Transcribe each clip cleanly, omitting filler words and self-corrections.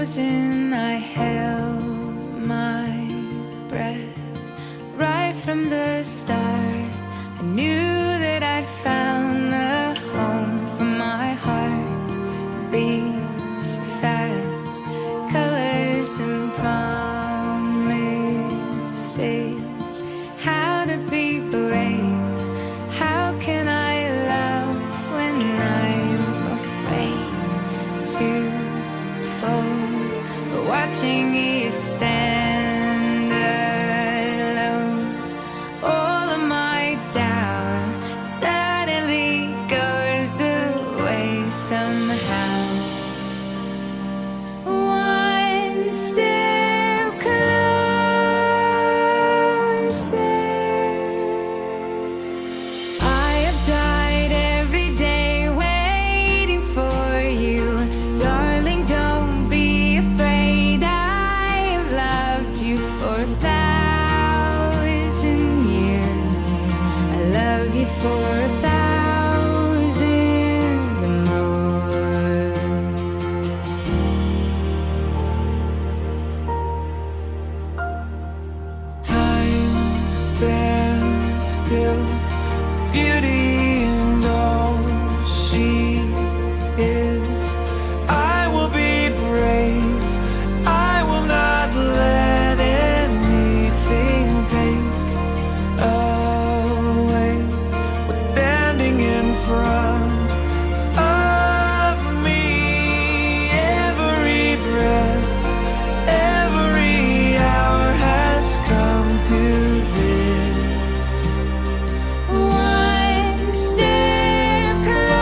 frozen, I held my breath. Right from the start, I knew that I'd found the home for my heart. Beats fast, colors and promises. How to be brave, how can I love when I'm afraid to fall? Watching you stand alone, all of my doubt suddenly goes away somehow. One step closer. I have died every day waiting for you. Darling, don't be afraid. I have loved you for 1,000 years. I love you for 1,000 more. Time stands still, beauty and all she is. I will be brave, I will not let anything take away what's standing in front of me. Every breath, every hour has come to this. One step closer.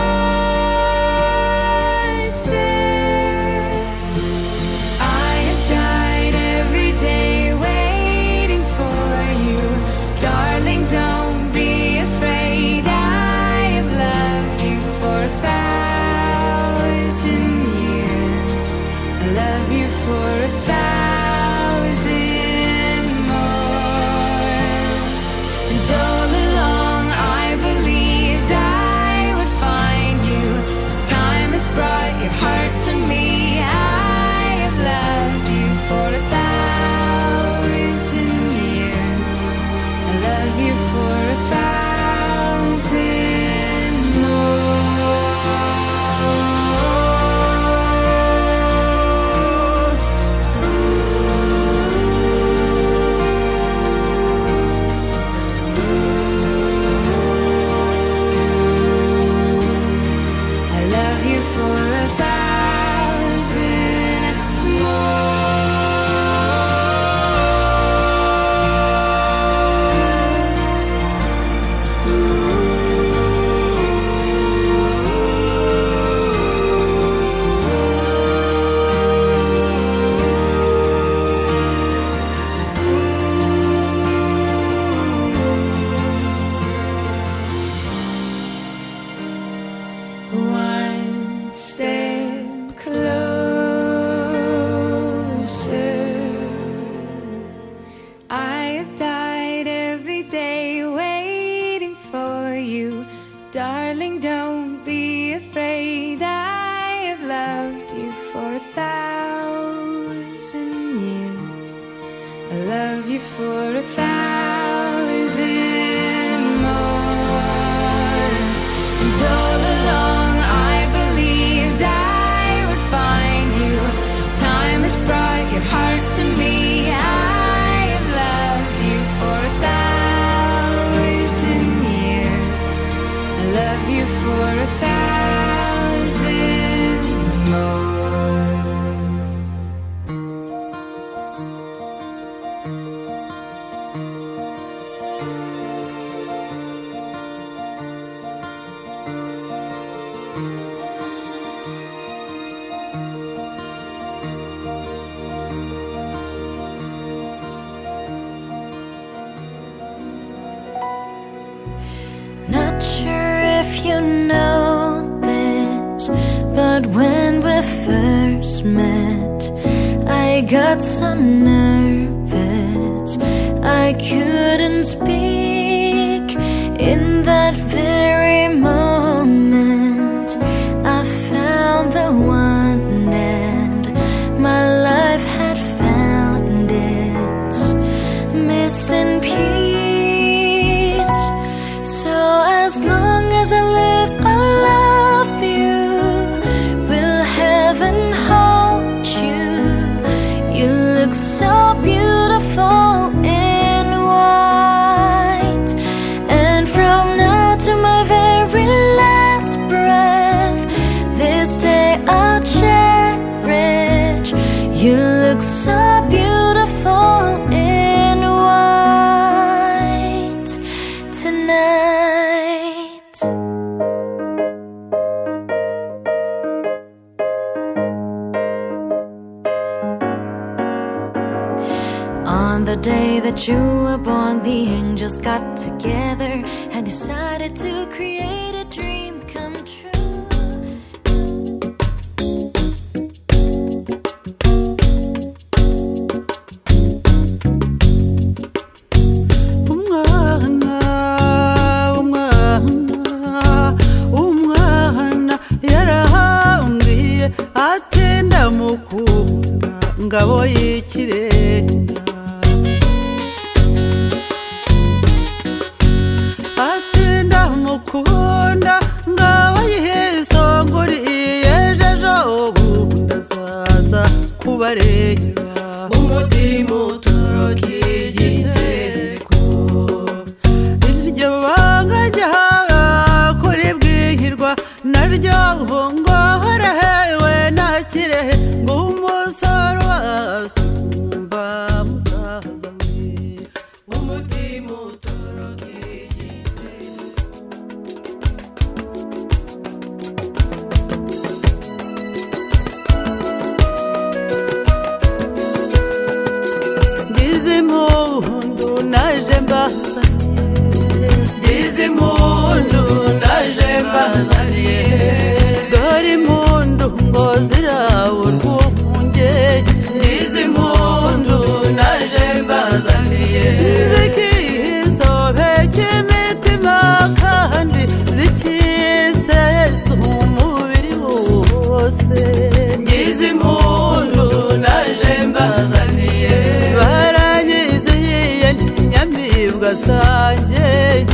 I have died every day waiting for you. Darling, don't be afraid. I have loved you for 1,000 years. I love you for 1,000 more. And all along I believed I would find you. Time has brought your heart to me. I have loved you for 1,000 years. I love you for 1,000 more. I love you for 1,000 One step closer. I have died every day waiting for you. Darling, don't be afraid. I have loved you for 1,000 years. I love you for 1,000 more. And all along I believed I would find you. Time has brought your heart to me. I have loved you for 1,000 years. I love you for 1,000 more. Not sure if you know this, but when we first met, I got so nervous I couldn't speak. In that very moment, I found the one, and my in peace. So as long as I live, I love you. Will heaven hold you? You look so beautiful in white. And from now to my very last breath, this day I'll cherish. You look so beautiful in white tonight. On the day that you were born, the angels got together and decided to create a dream come true. umwana yarahambwiye atenda mukunda ngabo y'ikirenga atenda mukunda ngabo yihesonguriye ejo bundi azaza kubareba umutima utoroka igitereko iryo banga ryawe kuri bwihirwa naryo ngo harahewe nakirehe ngo umusore wasumba musaza we umutima utoroka igitereko Dizimpundu naje mbazaniye Dizimpundu naje mbazaniye Dore impundu ngo ziraburwa urwunge Dizimpundu naje mbazaniye Zikizobe cy'imitima kandi zikisesa umubiri wose Dizimpundu naje mbazaniye nyamibwa zanjye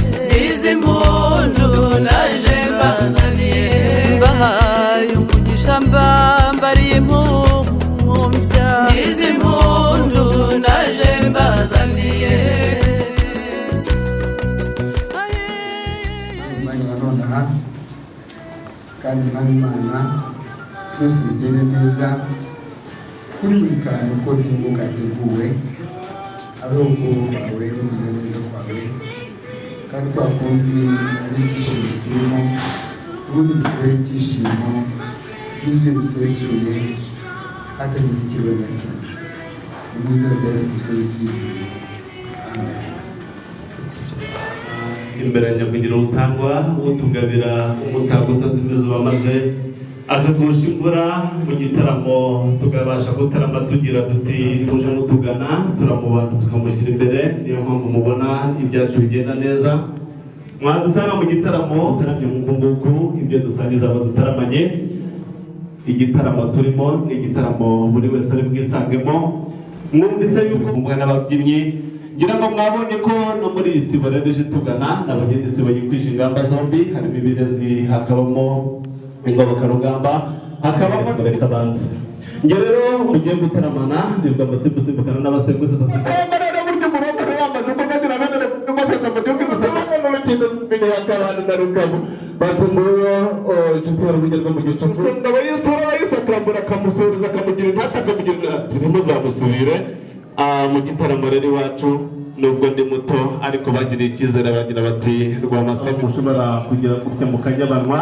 izi mpundu naje mbazaniye mbahaye umugisha mbambariye impumbya izi mpundu naje mbazaniye umwanya wa none aha kandi mwami Imana byose bigende neza kuri buri kantu kose nubwo kateguwe ari ubwoko bwawe n'ubugira neza kwawe kandi kwa kundi ari ibyishimo turimo ubundi dukore ibyishimo byuzuye bisesuye hatagize ikibazo na kimwe mu izina rya Yesu dusaba ibyizere amen. Imbere nyakwigira utangwa utugabira umutako utazimizuba maze akagusha imvura mu gitaramo tukabasha gutarama tugira duti tuje mutugana turamubanza tukamushyira imbere niyo mpamvu mubona ibyacu bigenda neza mwadusanga mu gitaramo utaramye nguku ibyo dusangiza abadutaramanye igitaramo turimo ni igitaramo buri wese ari bwisangemo mwumvise yuko umwe n'ababyinnyi ngira ngo mwabonye ko no muri iyi sibo rero ije tugana n'abageni sibo yikwije ingamba zombi harimo ibirezi hakabamo ingobokarugamba hakabamo kabanza nge rero mugiye gutaramana nibwo amasimbukana n'abasenguzi tazikambarara buryo murongo yamaze kubagira bene kumasaza mu gihugu gusaba n'urugendo mbere y'akabandi na rugabo batumbuye inshuti y'urugendo rwo mu gicuku usanga abayisura abayisakambura akamusubiza akamugira intata akamugira ntimuzamusubire mu gitaramo rero iwacu nubwo ndi muto ariko bagiriye icyizere bagira bati Rwamasembu ushobora kugira gutya mu kanyabanwa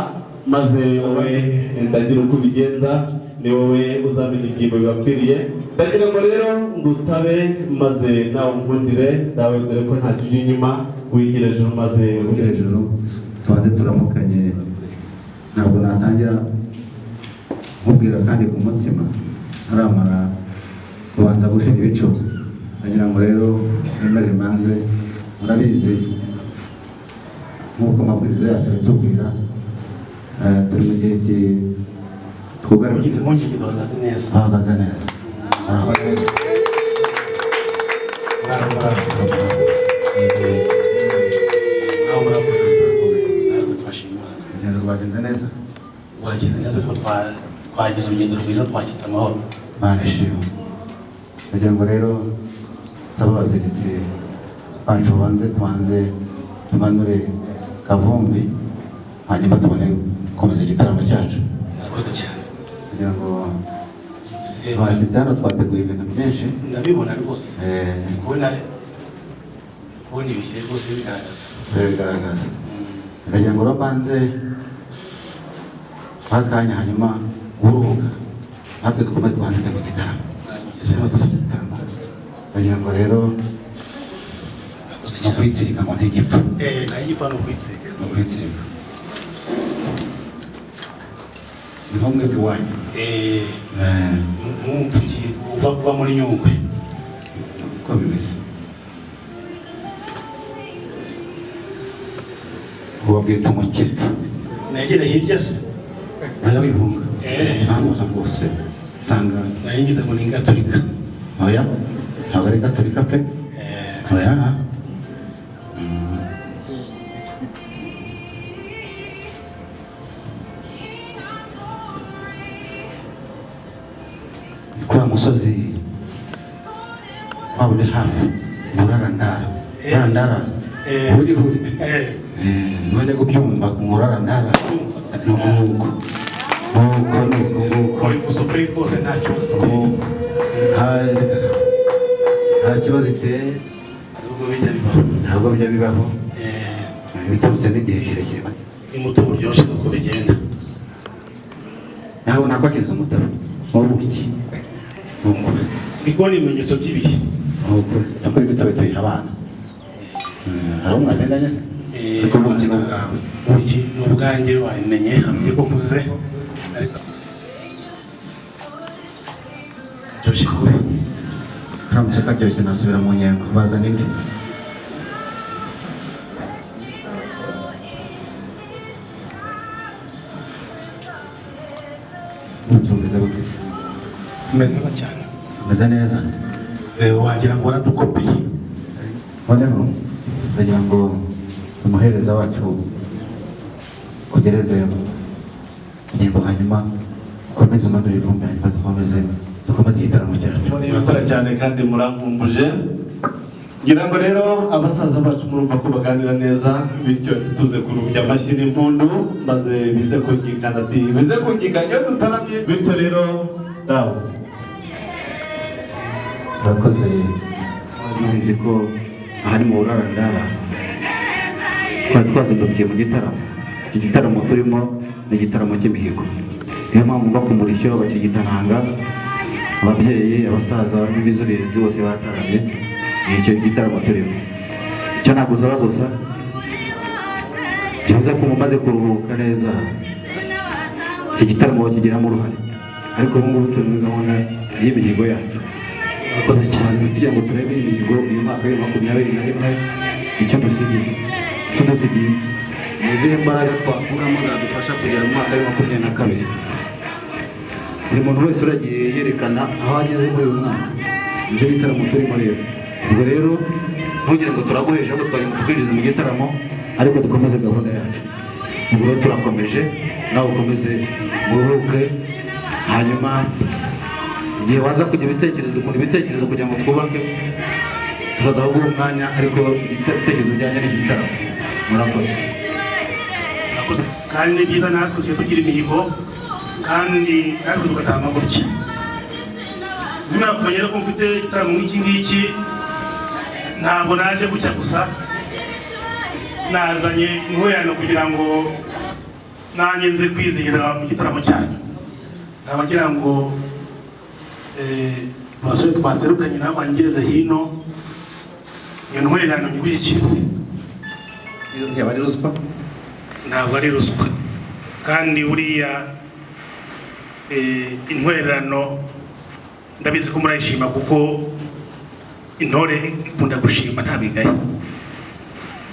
maze wowe ndagira uko ubigenza ni wowe uzamenya ingingo bibakwiriye ndagira ngo rero ngusabe maze nawe unkundire nawe dore ko ntacyo uje inyuma wigira hejuru maze ujye hejuru tubanze turamukanye ntabwo natangira nkubwira kandi ku mutima ntaramara kubanza gushira ibicu ndagira ngo rero mwemerere manze murabizi nk'uko amabwiriza yacu atubwira turi mu gihe twugarije bahagaze neza twese ko twagize urugendo rwiza twakitse amahoro. Imana ishimwe. Kugira ngo rero saba abaziritsi bacu tubanze tumanure Kavumbi hanyuma tubone gukomeza igitaramo cyacu. Murakoze cyane. Kugira ngo abashyitsi hano twateguye ibintu byinshi. Ndabibona rwose. Kubona ibihe rwose bigaragaza. Kugira ngo babanze bakanya hanyuma uruhuka natwe dukomeze tubanze mu gitaramo. Kugira ngo rero no kwitsirika ngo ntigipfa. Ntigipfa no kwitsirika. No kwitsirika. Ni homwe bw'iwanyu. Nk'umupfuki uva muri Nyungwe. Uko bimeze. Ubabwita umukipfu. Negera hirya se. Aya wihunga. Ntabwo rwose. Sanga. Naringize ngo ni Gatolika. Oya. Ntabwo ari Gatolika pe. Oya. Kwa musozi waba uri hafi murarandara uri none kubyumva murarandara nuko usoperi rwose nta kibazo iteye ntabwo bijya bibaho biturutse n'igihe kirekire n'umutungo uryoshye uko bigenda nawe nakwakiza umutaro w'ubuki bigora ibimenyetso by'ibihe nakora ibitabo tuyiha abana hari umwana ndanye ariko ubuki ni ubwawe ubuki ni ubwanjye wabimenye hamwe ko nkuze ariko karyoshye kubi karamutse karyoshye nasubira mu nyengo bazana indi umeze gute umeze neza cyane umeze neza wagira ngo waradukopeye noneho ndagira ngo umuhereza wacu kugereze ingingo hanyuma ukomeze umanure ivumbi hanyuma dukomeze igitaramo cyacu. Murakoze cyane kandi murankumbuje ngira ngo rero abasaza bacu murumva ko baganira neza bityo tuze kurubya amashyi n'impundu maze bize kungikana ati bize kungikana iyo dutaramye bityo rero dawe murakoze mubizi ko ahari mu burarandara twari twazindukiye mu gitaramo. Iki gitaramo turimo ni igitaramo cy'imihigo, niyo mpamvu mva ku murishyo bakigitananga ababyeyi abasaza n'ibizurizi bose bataramye. Ni icyo gitaramo turimo. Icyo nagusaba gusa kibuze ko mumaze kuruhuka neza iki gitaramo bakigiramo uruhare, ariko ubu ngubu turi muri gahunda y'imihigo yacu. Murakoze cyane tugira ngo turebe imihigo uyu mwaka wa 2021 icyo dusigiye izihe mbaraga twakuramo zadufasha kugera mu mwaka wa 2022. Buri muntu wese uragiye yerekana aho ageze muri uyu mwaka. Nicyo gitaramo turimo rero. Ubwo rero ntugire ngo turaguhesha ahubwo twagira ngo twinjize mu gitaramo ariko dukomeze gahunda yacu. Ubwo rero turakomeje nawe ukomeze muruhuke hanyuma igihe waza kugira ibitekerezo dukunda ibitekerezo kugira ngo twubake turaza guha umwanya ariko ibitekerezo bijyanye n'iki gitaramo. Murakoze. Kandi ni byiza natwe tujye tugira imihigo kandi natwe tugatanga gutya. Nyuma kumenya ko mfite igitaramo nk'iki ngiki ntabwo naje gutya gusa nazanye inkorerano kugira ngo nanjye nze kwizihira mu gitaramo cyanyu. Nkaba ngira ngo abasore twaserukanye nabo bangeze hino iyo nkorerano nyigushyikirize. Yaba ari ruswa? Ntabwo ari ruswa kandi buriya intwererano ndabizi ko murayishima kuko intore ikunda gushima nta bigaye.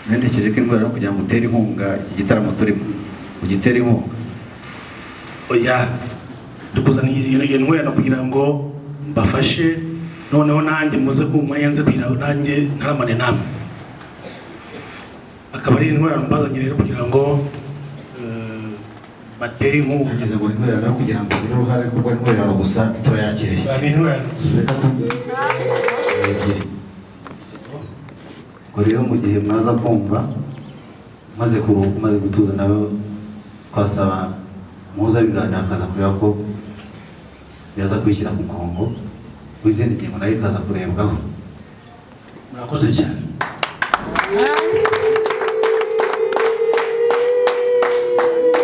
Ntekereje ko intwererano kugira ngo utere inkunga iki gitaramo turimo ugitere inkunga. Oya dukuzaniye iyo ntwererano kugira ngo mbafashe noneho nanjye muze kumva yanze kugira nanjye ntaramane namwe. Akaba ari intwererano mbazanye rero kugira ngo bateye inkunga kugeza ngo intwererano kugira ngo ugire uruhare kuko intwererano gusa turayakiriye ni intwererano gusa ebyiri ngo rero mu gihe mwaza kumva maze kuruhuka maze gutuza nawe twasaba muza biganira akaza kureba ko yaza kwishyira ku murongo w'izindi ngingo nayo ikaza kurebwaho. murakoze cyane.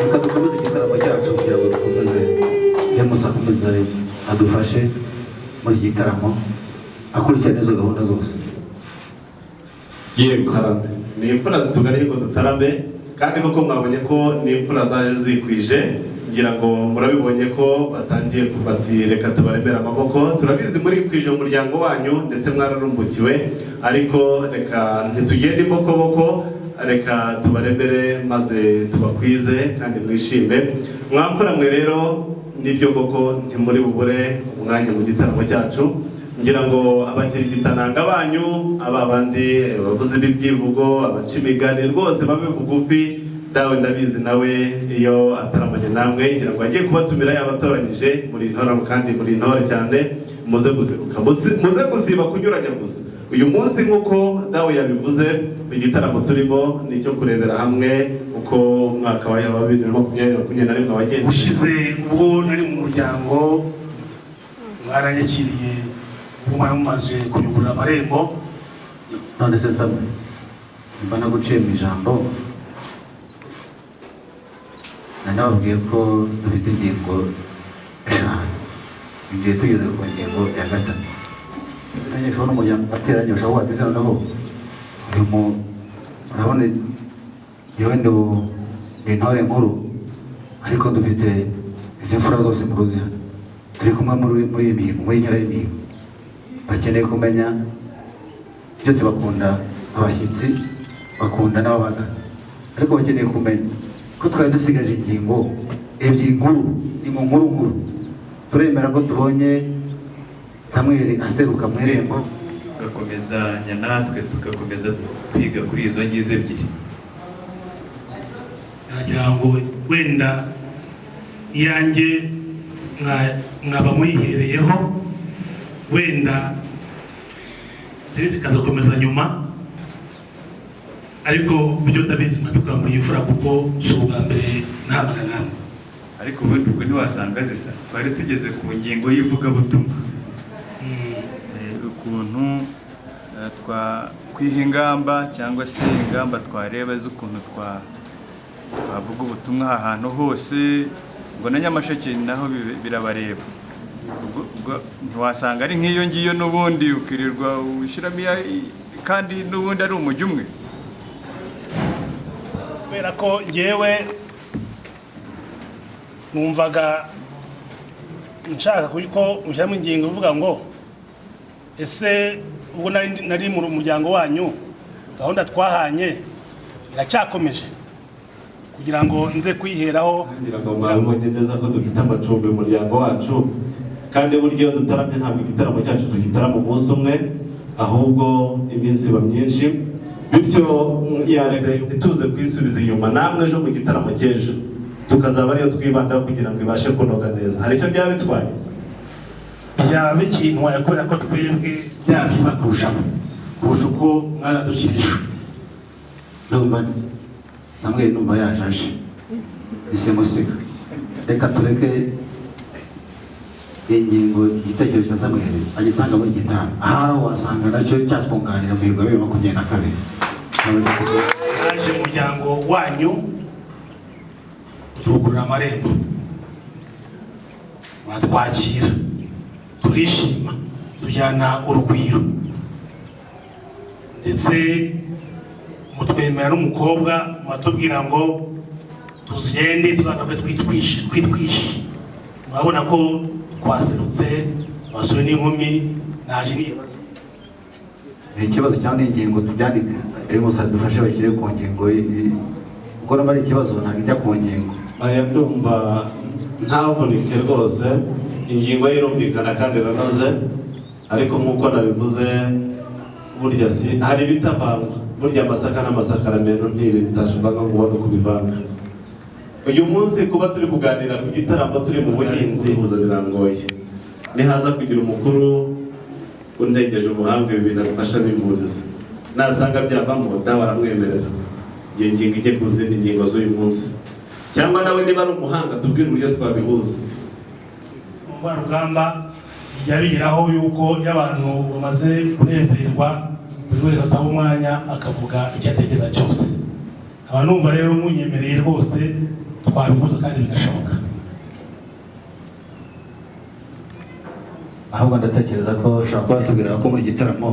Reka dukomeze igitaramo cyacu kugira ngo dukomeze James akomeze adufashe muri iki gitaramo akurikirana izo gahunda zose. Yego karame ni imfura zitugariye ngo dutarame kandi koko mwabonye ko ni imfura zaje zikwije ngira ngo murabibonye ko batangiye kubati reka tubaremera amaboko turabizi muri kwije mu muryango wanyu ndetse mwararumbukiwe ariko reka ntitugende imbokoboko reka tubaremere maze tubakwize kandi mwishime mwamfura mwe rero nibyo koko ntimuri bubure umwanya mu gitaramo cyacu ngira ngo abakirigitananga banyu aba bandi bavuze ibyivugo abaca imigani rwose babe bugufi dawe ndabizi nawe iyo ataramanye namwe ngira ngo agiye kubatumira yabatoranyije muri intore kandi muri intore cyane muze guseruka muze gusiba kunyuranya gusa uyu munsi nk'uko dawe yabivuze igitaramo turimo nicyo kurebera hamwe uko umwaka wa 2021 wagenze ushize ubwo nari mu muryango mwaranyakiriye umwe mumaze kunyugura amarembo none se sabe mba naguciye mu ijambo nanababwiye ko dufite ingingo eshanu igihe tugeze ku ngingo ya gatatu abanyeshuri n'umuryango ateranye ushobora kuba ndetse noneho urabona yewe ni intore nkuru ariko dufite izi mfura zose mu ruziha turi kumwe muri iyi mihigo muri nyira y'imihigo bakeneye kumenya byose bakunda abashyitsi bakunda n'ababagana ariko bakeneye kumenya ko twari dusigaje ingingo ebyiri nkuru turemera ko tubonye Samuel aseruka mu irembo tugakomezanya natwe tugakomeza kwiga kuri izo ngizo ebyiri nagira ngo wenda iyanjye mwaba muyihereyeho wenda ziri zikazakomeza nyuma ariko byo ndabizi mwabikora mu imfura kuko si ubwa mbere ntabana namwe ariko ubundi ubwo ntiwasanga zisa twari tugeze ku ngingo y'ivugabutumwa ukuntu kwiha ingamba cyangwa se ingamba twareba z'ukuntu twavuga ubutumwa ahantu hose ngo na Nyamasheke naho birabareba ntiwasanga ari nk'iyo ngiyo n'ubundi ukirirwa ushyiramo kandi n'ubundi ari umujyi umwe kubera ko ngewe numvaga nshaka ko mushyiramo ingingo ivuga ngo ese ubwo nari mu muryango wanyu gahunda twahanye iracyakomeje kugira ngo nze kwiheraho kugira ngo mwabonye neza ko dufite amacumbi mu muryango wacu kandi buryo dutaramye ntabwo igitaramo cyacu tugitaramo umunsi umwe ahubwo iminsi iba myinshi bityo ntituze kwisubiza inyuma namwe ejo mu gitaramo cy'ejo tukazaba ariyo twibandaho kugira ngo ibashe kunoga neza hari icyo byaba bitwaye byaba ikintu wayakorera ko twebwe byaba byiza kurushaho kurusha uko mwaradukirije numva Samuel numva yajaje isimusiga reka tureke ingingo igitekerezo cya Samuel agitanga muri gitanu ahari wasanga nacyo cyatwunganira mu bigo 2022 naje mu muryango wanyu tugurura amarembo batwakira turishima tujyana urugwiro ndetse mutwemera n'umukobwa mwatubwira ngo tuzigende tuzagabe twitwishe murabona ko twaserutse basore n'inkumi naje n'ibibazo ikibazo cyangwa ingingo tubyandika rero musa dufashe bashyire ku ngingo kuko naba ari ikibazo ntabwo ijya ku ngingo aya ndumva ntavunike rwose ingingo irumvikana kandi iranoze ariko nk'uko nabivuze burya si hari ibitavanga burya amasaka n'amasakaramentu ntibintu bitashobora kubona uko bivanga uyu munsi kuba turi kuganira ku gitaramo turi mu buhinzi huza birangoye nihaza kugira umukuru undengeje ubuhanga ibi binafasha bimuriza nasanga byavamo dawe aramwemerera iyo ngingo ijye ku zindi ngingo z'uyu munsi cyangwa nawe niba ari umuhanga tubwire uburyo twabihuza rugamba bijya bigeraho yuko iyo abantu bamaze kunezerwa buri wese asaba umwanya akavuga icyo atekereza cyose abantu numva rero munyemereye rwose twabihuza kandi bigashoboka ahubwo ndatekereza ko ushobora kuba watubwira ko muri gitaramo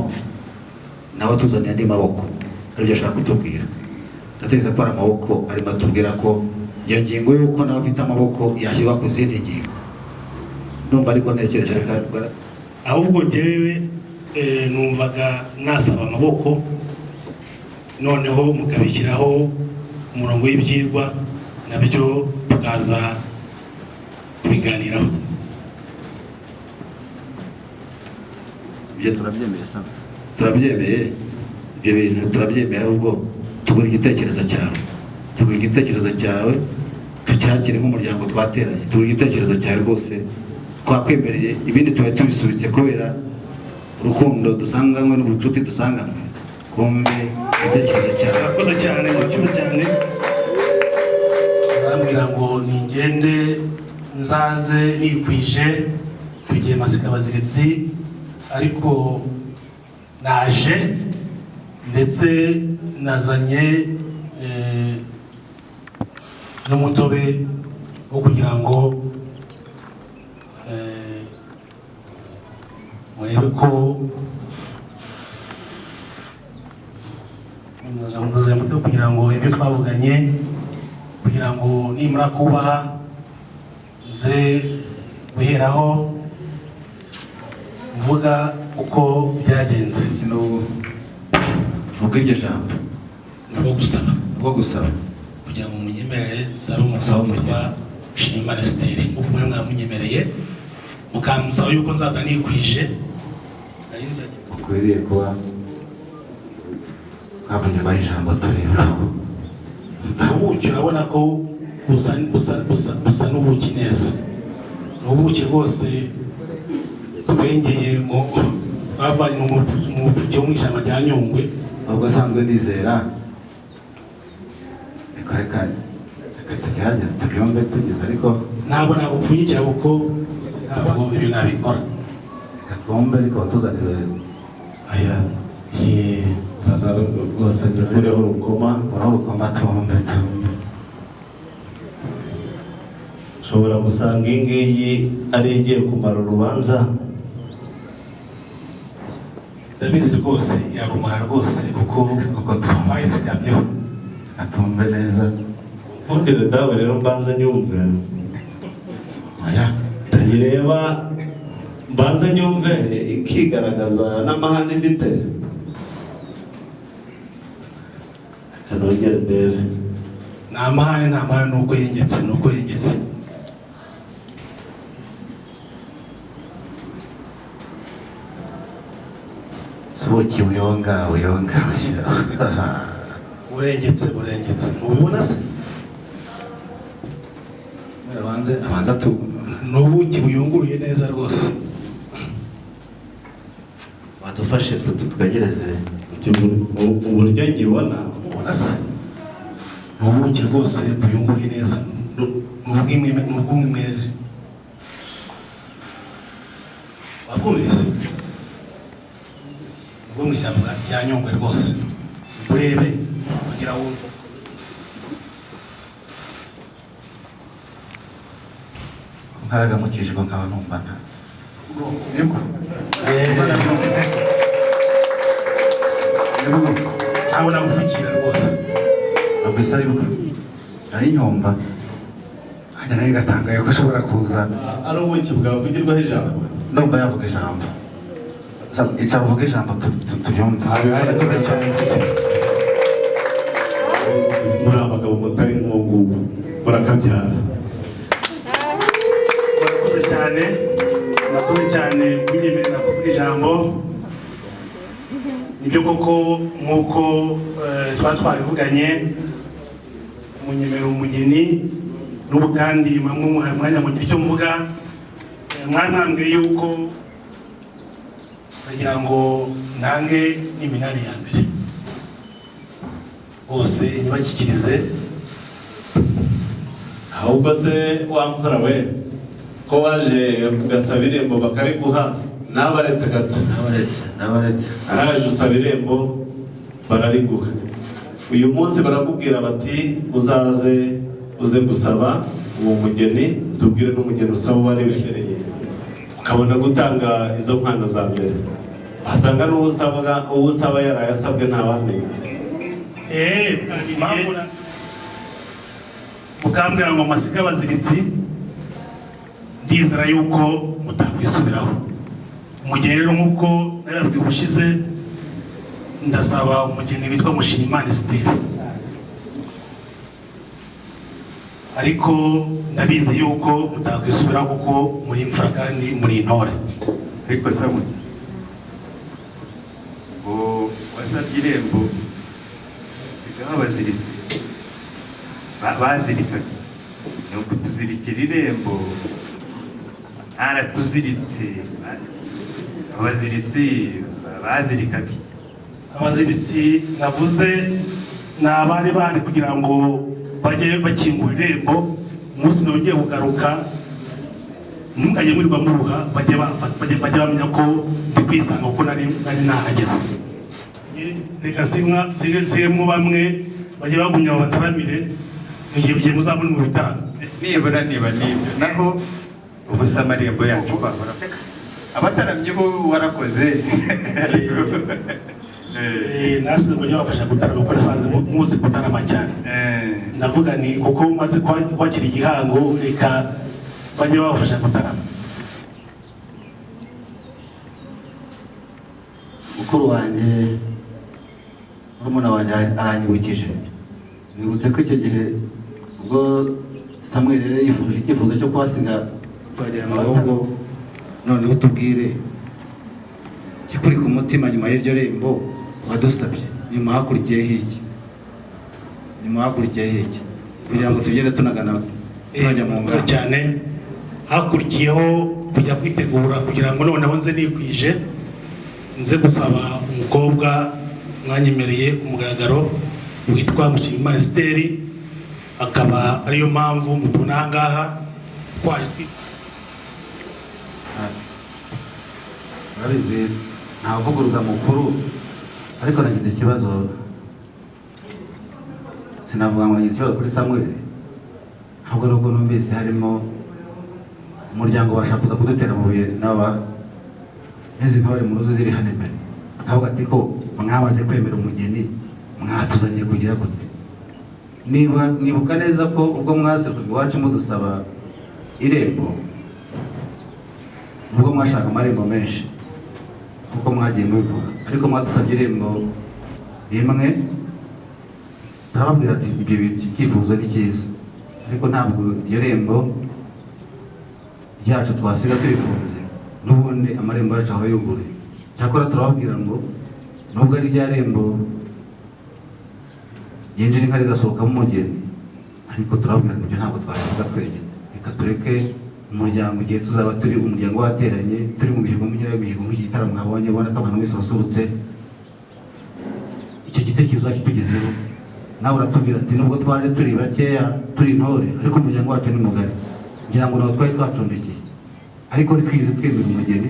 nawe tuzaniye andi maboko aribyo ashaka kutubwira ndatekereza ko ari amaboko arimo atubwira ko iyo ngingo y'uko nawe afite amaboko yashyirwa ku zindi ngingo numva ariko ntekereje ahubwo njyewe numvaga nasaba amaboko noneho mukabishyiraho umurongo w'ibyigwa nabyo tukaza kubiganiraho ibyo turabyemeye sana turabyemeye ibyo bintu turabyemeye ahubwo tugura igitekerezo cyawe tucyakire nk'umuryango twateranye tugura igitekerezo cyawe rwose twakwemereye ibindi tuba tubisubitse kubera urukundo dusanganywe n'ubucuti dusanganywe kumbe igitekerezo cyawe murakoze cyane murakoze cyane barambwira ngo ningende nzaze nikwije tugiye masikabaziritsi ariko naje ndetse nazanye n'umutobe wo kugira ngo murebe ko nazanye umutobe kugira ngo ibyo twavuganye kugira ngo nimara kubaha nze guheraho mvuga uko byagenze ubwo iryo jambo rwo gusaba kugira ngo munyemerere nsabe umusaba witwa Mushimiyimana Esther uko mwe mwamunyemereye mukamusaba yuko nzaza nikwije ukwiriye kuba havunyuma ijambo tureba ubuki urabona ko busa n'ubuki neza ubuki rwose twengeye bavanye mu mupfuke wo mu ishyamba rya Nyungwe ahubwo asanzwe nizera reka tugerageze tubyumve tugeze ariko ntabwo nagupfunyikira kuko ntabwo ibyo nabikora reka twumve ariko tuzatire aya rwose zikureho urukoma tumve ushobora gusanga iyi ngiyi ari igiye kumara urubanza ndabizi rwose yarumara rwose kuko twayizigamyeho atumve neza ntundire dawe rero mbanza nyumve aya ndayireba mbanza nyumve ikigaragaza n'amahane ifite kanongere ndebe nta mahane nuko yengetse subuki uyonga urengetse ntubibona se abanza tu n'ubuki buyunguruye neza rwose badufashe tukagereze uburyo ngibona ubona se n'ubuki rwose buyunguruye neza n'ubw'umwimerere wabwumvise bwo mu ishyamba rya Nyungwe rwose urebe kugira wumve nkaragamukije ko nkaba numva nta ntabwo nagupfukira rwose ntabwo isa aribwo ari nyumva hajya nayo gatangaye ko ashobora kuza ari ubuki bwavugirwaho ijambo ndumva yavuga ijambo icyavuga ijambo tubyumva muri abagabo mutari nk'ubu murakabyara murakoze cyane kunyemerera kuvuga ijambo nibyo koko nk'uko twari twabivuganye munyemerera umugeni n'ubu kandi mamwe muhaye umwanya mu gihe cyo mvuga mwanambwiye yuko kugira ngo ntange iminani ya mbere bose ntibashyikirize. ahubwo se wamfura we ko waje ugasaba irembo bakariguha nabaretse gato nabaretse araje usaba irembo barariguha. uyu munsi barakubwira bati uze gusaba uwo mugeni, tubwire n'umugeni usaba uwo ari bihereye, ukabona gutanga izo mpano za mbere. asanga n'uwo usaba yarayasabwe ntawamenya. mukambwira ngo masike abaziritsi, ndizera yuko mutakwisubiraho. umugeni rero nk'uko narabwiye ubushize, ndasaba umugeni witwa Mushimiyimana Esther, ariko ndabizi yuko mutakwisubiraho kuko muri imfura kandi muri intore. ariko Samuel ngo wasabye irembo sigaho abaziritsi bazirikaga, ni ukutuzirikira irembo aratuziritse. abaziritsi bazirikaga, abaziritsi navuze ni abari bari kugira ngo bajye bakingura irembo. umunsi nongeye kugaruka ntimukajye murirwa muruha, bajye bamenya ko ndi kwisanga kuko nari nahageze. reka sigemo bamwe bajye bagumya bataramire igihe muzabona mu bitaramo. nibura niba nibyo naho ubusa amarembo yacu bahora abataramye bo warakoze. nasi kujya bafasha gutarama kuko nasanze muzi gutarama cyane. ndavuga ni kuko maze kwakira igihango, reka bajye babafasha gutarama. mukuru wanjye murumuna wanjye aranyibukije, nibutse ko icyo gihe ubwo Samuel yifuje icyifuzo cyo kuhasiga twagera mu ahubwo noneho tubwire kikuri ku mutima nyuma y'iryo rembo wadusabye, nyuma hakurikiyeho iki kugira ngo tugende tunagana tunajya mu ngamba cyane. hakurikiyeho kujya kwitegura kugira ngo noneho nze nikwije nze gusaba umukobwa mwanyemereye umugaragaro witwa Mushimiyimana Esther, akaba ariyo mpamvu mutuna aha ngaha twaje. urabizi ntavuguruza mukuru, ariko nagize ikibazo, sinavuga ngo nagize ikibazo kuri Samuel, ntabwo nubwo numvise harimo umuryango bashaka kuza kudutera mu bihe n'izi ntore mu ruzi ziri hano imbere, akavuga ati ko mwamaze kwemera umugeni mwatuzaniye kugira gute. nibuka neza ko ubwo mwaserukaga iwacu mudusaba irembo, ubwo mwashaka amarembo menshi kuko mwagiye mubivuga, ariko mwadusabye irembo rimwe, turababwira ati ibyo icyifuzo ni cyiza, ariko ntabwo iryo rembo ryacu twasiga turifunze, n'ubundi amarembo yacu aho yuguruye. cyakora turababwira ngo nubwo ari rya rembo yinjira inka rigasohokamo umugeni, ariko turababwira ngo ibyo ntabwo twabivuga twenyine, reka tureke umuryango igihe tuzaba turi umuryango wateranye turi mu mihigo nk'iki gitaramo mwabonye, ubona ko abantu wese basurutse, icyo gitekerezo tugezeho nawe uratubwira ati nubwo twaje turi bakeya turi intore, ariko umuryango wacu ni mugari, kugira ngo nawe twari twacumbikiye, ariko ntitwigeze twemera umugeni.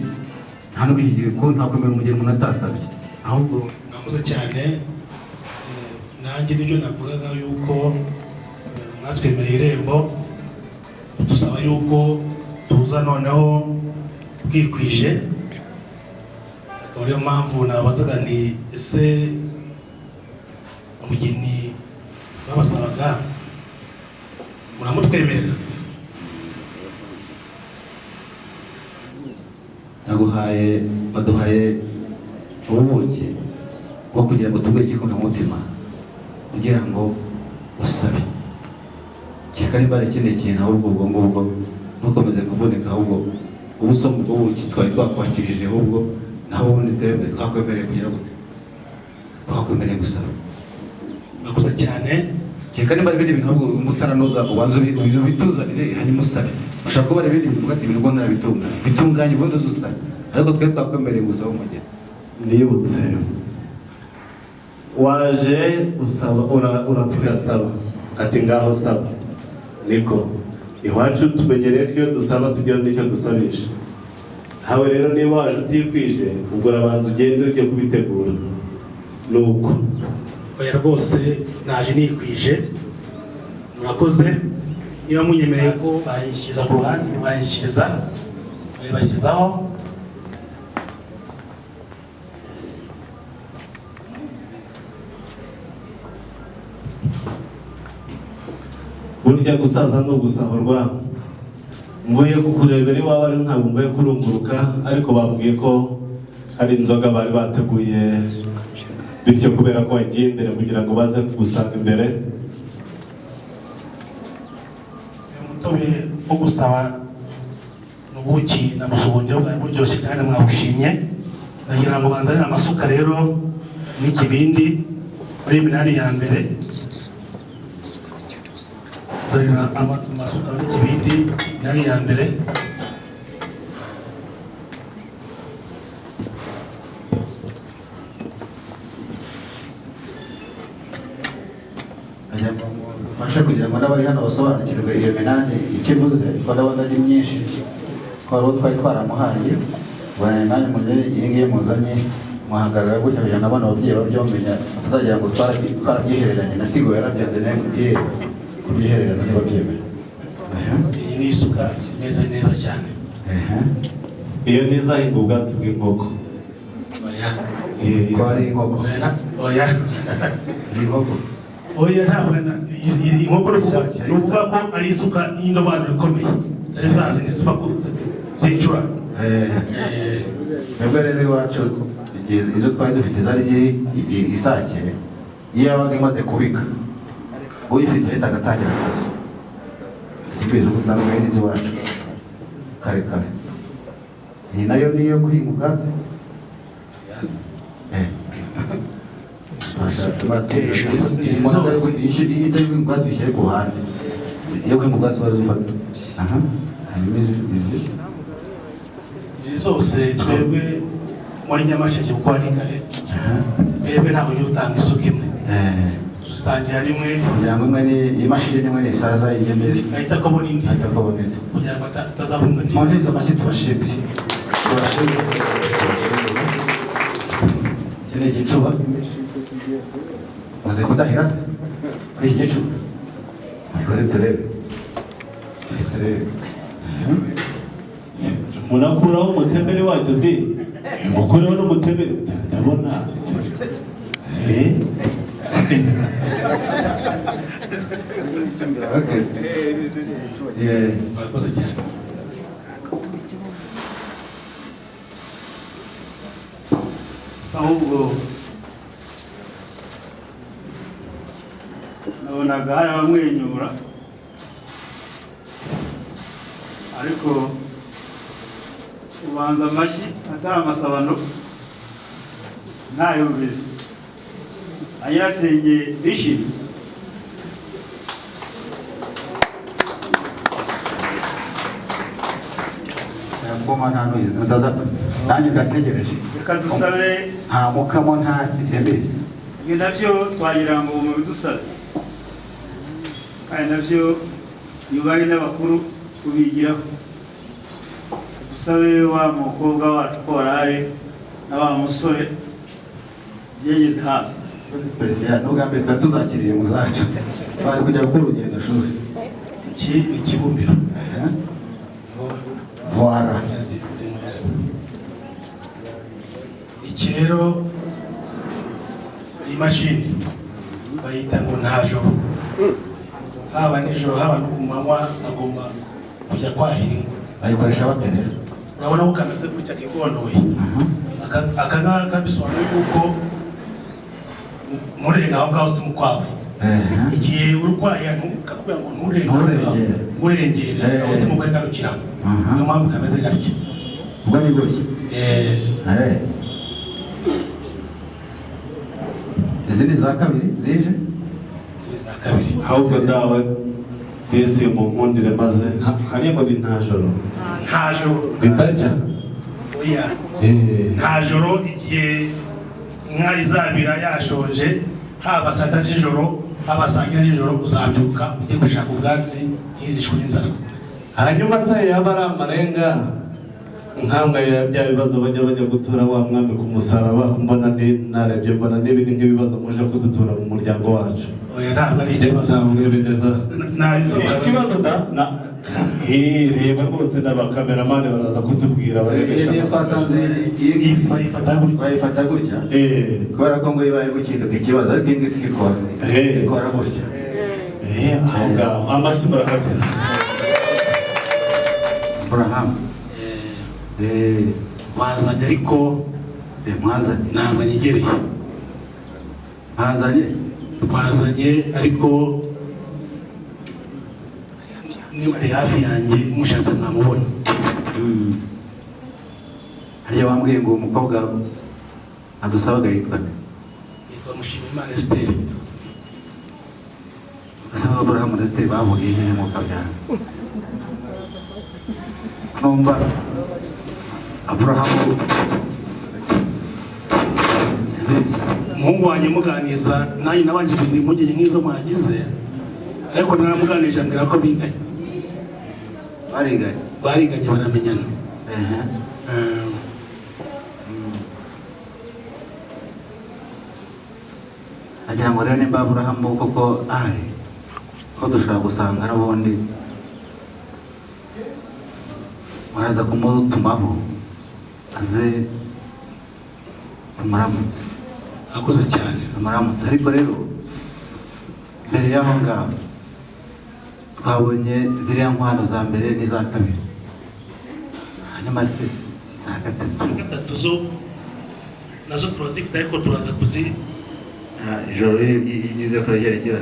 nta n'ubwo iki gihe ko ntakwemera umugeni umuntu atasabye, ahubwo navuze cyane. nanjye nibyo navugaga yuko mwatwemereye irembo, dusaba yuko tuza noneho twikwije. niyo mpamvu nabazaga nti ese umugeni babasabaga muramutwemerera? baduhaye ubuki bwo kugira ngo tugure ikikungamutima kugira ngo usabe, kereka niba ari ikindi kintu ahubwo ubwo ngubwo ntukomeze kuvunika, ahubwo ubusoma ubwo buki twari twakwakirije, ahubwo naho ubundi twebwe twakwemereye kugira gute, twakwemereye gusaba. murakoze cyane. Keka niba ibindi bintu ahubwo mutaranoza ubanza bituzanire hanyuma usabe. Ushaka kuba ibindi bintu ugati ibintu ngo bitunganye ubundi uzusabe. Ariko twe twakwemereye gusaba umugeni. Nibutse waje usaba uratwigasaba ati ngaho saba niko iwacu tumenyereye ko iyo dusaba tugira n'icyo dusabisha. Hawe rero niba waje utikwije ubwo urabanza ugende ujye kubitegura nuko oya rwose naje nikwije murakoze niba munyemereye ko bayishyiza ku ruhande bayibashyizaho burya gusaza ni ugusahurwa. Mvuye kukurebera iwawe ari ntabwo mvuye kurunguruka, ariko babwiye ko hari inzoga bari bateguye, bityo kubera ko wagiye imbere kugira ngo baze kugusanga imbere. umutobe wo gusaba n'ubuki na musubundi bwari buryoshye kandi mwabushimye. Ndagira ngo banzanire amasuka rero n'ikibindi muri iminani ya mbere. Amasuka n'ikibindi iminani ya mbere. Fasha kugira ngo n'abari hano basobanukirwe iyo menane ikivuze ko ndabona ari myinshi ko ari twari twaramuhaye bane nanjye munere iyi ngiyi muzanye muhagarara gutya kugira ngo abana ababyeyi babyomenya tuzagira ngo twarabyihereranye na Tigo yarabyaze nayo mugiye kubyihererana niba byemeye. Iyi ni isuka imeze neza cyane. Iyo nizahinga ubwatsi bw'inkoko. Ko ari inkoko. Oya Inkoko. oya ntabwo inkoko ruvuga ko ari isuka y'indobanure ikomeye ari za zindi ziva zicura. Nubwo rero iwacu izo twari dufite zari isake iyo yabaga imaze kubika uyifite ahita agatangira akazi. Simbizi uko zitandukanye n'iz'iwacu kare kare. Iyi nayo niyo guhinga ubwatsi. Ubwatsi bishyire ku ruhande iyo guhinga ubwatsi barazufata. Izi zose twebwe muri Nyamasheke kuko ari kare twebwe ntabwo niyo utanga isuka imwe tuzitangira rimwe kugira ngo imwe ni imashini imwe ni isaza igemere ahita akabona indi kugira ngo atazabona indi. Muzize amashyi tubashimire iki ni igicuba maze kudahira se kuri iki gicuba kuri turebe Munakuraho umutembere wacyo ndi mukureho n'umutembere ndabona murakoze cyane. ahubwo nabonaga hari abamwenyura ariko ubanza amashyi atari amasabano ntayumvise anyirasenge bishimye. ngoma nta n'uyu nanjye ndategereje reka dusabe nta mukamo nta kisembezi ibi nabyo twagira ngo mu bidusabe kandi nabyo yubahe n'abakuru kubigiraho. Dusabe wa mukobwa wacu ko warahari na wa musore yageze hafi special n'ubwa mbere twari tuzakiriye mu zacu bari kujya gukora urugendo shuri. Iki ni ikibumbiro Voilà. Iki rero imashini bayita ngo nta joro haba nijoro haba no ku manywa agomba kujya kwahira inka. Bayikoresha bate rero? Urabona ko kameze gutya kigondoye. Aka ngaka bisobanuye yuko murenga aho ngaho si mu kwawe. Igihe uri kwahira kakubwira ngo nturengere aho si mu bwawe garukiraho. Niyo mpamvu kameze gutya. Ubwo ni gutya. Izi ni za kabiri zije? Izi za kabiri. ahubwo dawe disi mu nkundire maze hariya muri nta joro nta joro ridajya oya nta joro igihe inka izabira yashonje haba saa tatu z'ijoro haba saa kenda z'ijoro uzabyuka ujye gushaka ubwatsi ntizishwe n'inzara. hanyuma se yaba ari amarenga nkamwe bya bibazo bajya gutura wa mwami ku musaraba mbona narebye mbona n'ibindi nk'ibibazo muje kudutura mu muryango wacu. Oya ntabwo ari ikibazo. Ikibazo reba rwose n'abakameramani baraza kutubwira barebesha bayifata gutya kubera ko ngo ibaye gukinduka ikibazo ariko iyi ngisi ikora gutya aho ngaho amashyi murakatera Aburahamu wazanye ariko mwazanye ntabwo nyegereye mwazanye twazanye ariko niba ari hafi yanjye mushatse mwamubona. hariya wambwiye ngo umukobwa adusabaga yitwa Mushimiyimana Esther. asaba Aburahamu na Esther bahuriye hehe mu kabyara numva Aburahamu umuhungu wanjye muganiza nanjye nabanje kugira impungenge nk'izo mwagize ariko naramuganije ambwira ko biganye bariganye baramenyana. agira ngo rero nimba Aburahamu koko ahari ko dushobora gusanga n'ubundi muraza kumutumaho aze tumuramutse. akoze cyane tumuramutse ariko rero mbere y'aho ngaho twabonye ziriya nkwano za mbere n'iza kabiri hanyuma se za gatatu zo nazo turazifite ariko turaza kuzi ijoro yigize ko ryerekera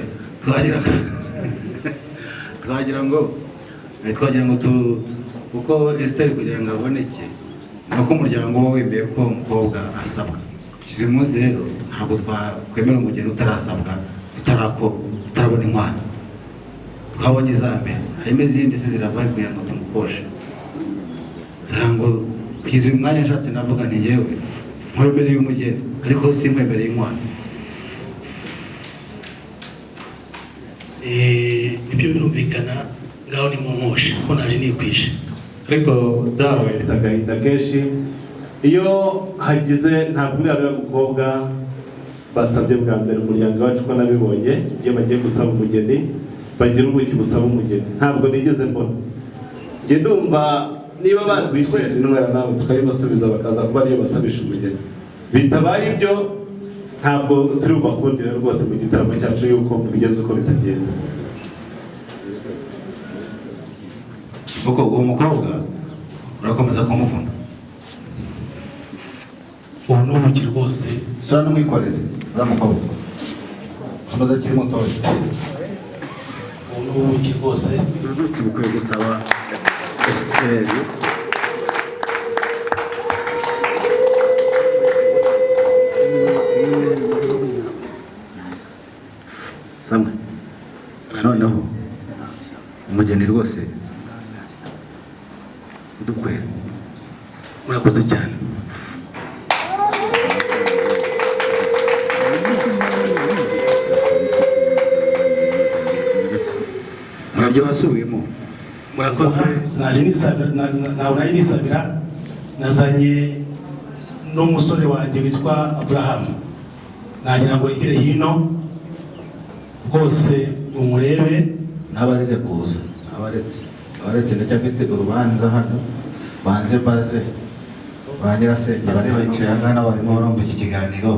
twagira ngo kuko Esther kugira ngo aboneke nuko umuryango we wemeye ko umukobwa asabwa. uyu munsi rero ntabwo twakwemera umugeni utarasabwa utarabona inkwano. twabonye iza mbere hanyuma izindi se zirava kugira ngo tumukoshe kugira ngo kwiza uyu mwanya nshatse navuga nti yewe nkwemereye umugeni ariko sinkwemereye inkwano. ibyo birumvikana ngaho ni mu nkoshe ko naje nikwishe. ariko dawe mfite agahinda kenshi iyo hagize ntabwo uriya mukobwa basabye bwa mbere umuryango wacu ko nabibonye iyo bagiye gusaba umugeni bagira ubuki busaba umugeni ntabwo nigeze mbona njye ndumva niba batwitwera intwara nawe tukayibasubiza bakaza kuba ariyo basabisha umugeni bitabaye ibyo ntabwo turi bubakundire rwose mu gitaramo cyacu yuko bigeze uko bitagenda. kuko uwo mukobwa urakomeza kumufunda ubu ni ubuki rwose sura n'umwikoreze uriya mukobwa amaze akiri mutoya ubu ni ubuki rwose bukwiye gusaba Esther samwe noneho umugeni rwose udukwera murakoze cyane. murabyo wasubiyemo murakoze naje nisabira nazanye n'umusore wanjye witwa Aburahamu nagira ngo igere hino rwose umurebe n'abareze kuza abaretse ndacyafite urubanza hano banze baze ba nyirasenge bari bicaye hano barimo barumva iki kiganiro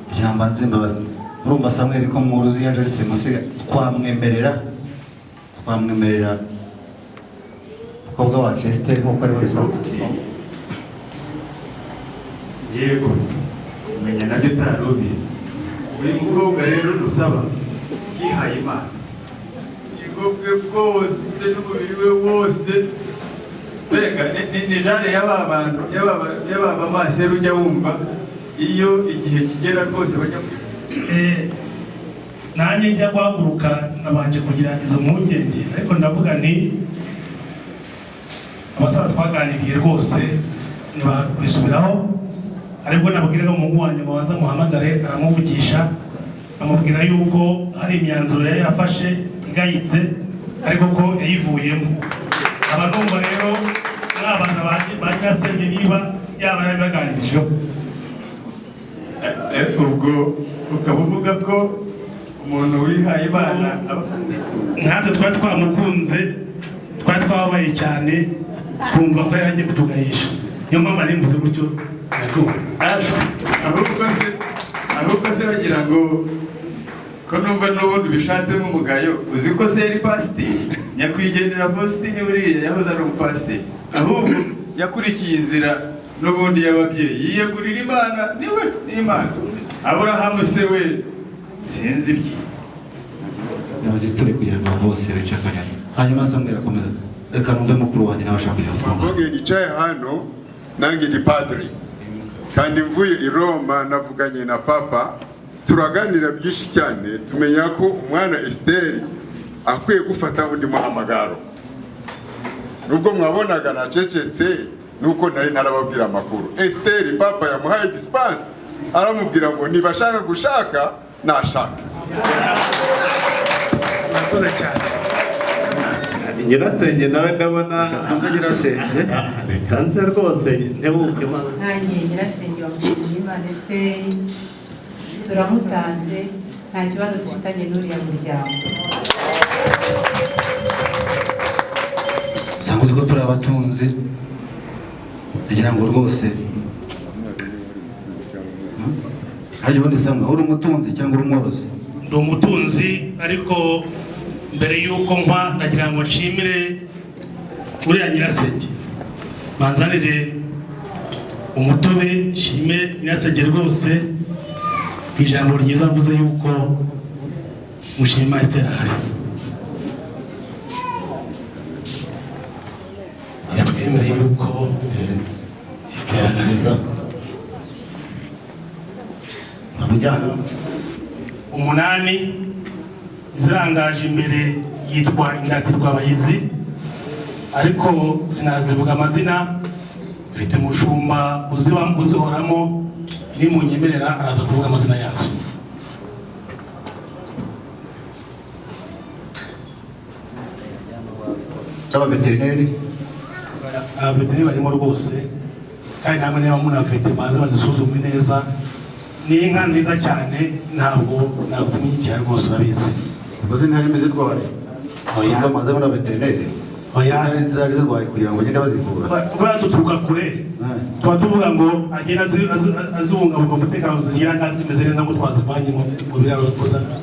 kugira ngo mbanze mbabaze murumva Samweli ko muruzi yaje simusiga twamwemerera umukobwa wacu Esther nk'uko ari wese yego umenya nabyo utarubizi uyu mukobwa rero dusaba yihaye Imana ubwingo bwe bwose n'umubiri we wose mbega ni jane y'aba maseru ujya wumva iyo igihe kigera rwose bajya nanjye njya guhaguruka nabanje kugira izo mpungenge, ariko ndavuga nti abasaza twaganiriye rwose ntibabisubiraho, aribwo nabwiraga umuhungu wanjye ngo baza muhamagare, aramuvugisha amubwira yuko hari imyanzuro yari yafashe igayitse ariko ko yayivuyemo. Aba numva rero n'abana ba Nyirasenge niba yaba yarabibaganirijeho. Ubwo ukaba uvuga ko umuntu wihaye Imana nkatwe twari twamukunze, twari twababaye cyane kumva ko yagiye kutugayisha, niyo mpamvu nimbuze gutyo. ahubwo se bagira ngo ko numva n'ubundi bishatsemo umugayo, uzi ko se yari pasiteri nyakwigendera Faustin, buriya yahoze ari umupasiteri, ahubwo yakurikiye inzira n'ubundi y'ababyeyi, yiyegurira Imana, niwe n'Imana. Aburahamu se we sinzi ibye nabaze turi kugira ngo bose bicakanya, hanyuma Samuel akomeza, reka numve mukuru wanjye n'abashaka kugira ngo mvuge nicaye hano nange ni padri kandi mvuye i Roma, navuganye na papa turaganira byinshi cyane, tumenya ko umwana Esther akwiye gufata undi muhamagaro. Nubwo mwabonaga nacecetse nuko nari narababwira amakuru. Esther papa yamuhaye dispense, aramubwira ngo nibashaka gushaka nashaka. Murakoze cyane. Nyirasenge nawe ndabona Nyirasenge kanze rwose ntebuke maze. Nanjye Nyirasenge wamushimiye Imana Esther, turamutanze, nta kibazo dufitanye n'uriya muryango. cyangwa uzi ko turi abatunzi, kugira ngo rwose hari ubundi Samuel uri umutunzi cyangwa uri umworozi? Ndi umutunzi, ariko mbere y'uko mpa ndagira ngo nshimire uriya Nyirasenge, banzanire umutobe, nshime Nyirasenge rwose ku ijambo ryiza avuze yuko mushima Esther ahari. Yatwemereye yuko Esther ahari. Amujyana umunani zirangaje imbere yitwa Indatirwa Abahizi, ariko sinazivuga amazina, mfite umushumba uzihoramo, nimunyemerera araza kuvuga amazina yazo. Abaveterineri abaveterineri barimo rwose, kandi namwe niba munafite baze bazisuzume neza. Ni inka nziza cyane, ntabwo nagutumikira rwose, urabizi. ubwo ntarimo izirwaye oya maze muri abaveterineri oya nzari zirwaye kugira ngo bagende bazivura. Duturuka kure, tuba tuvuga ngo agenda azibungabunga umutekano, zigira ngo zimeze neza ngo twazivanye mu biraro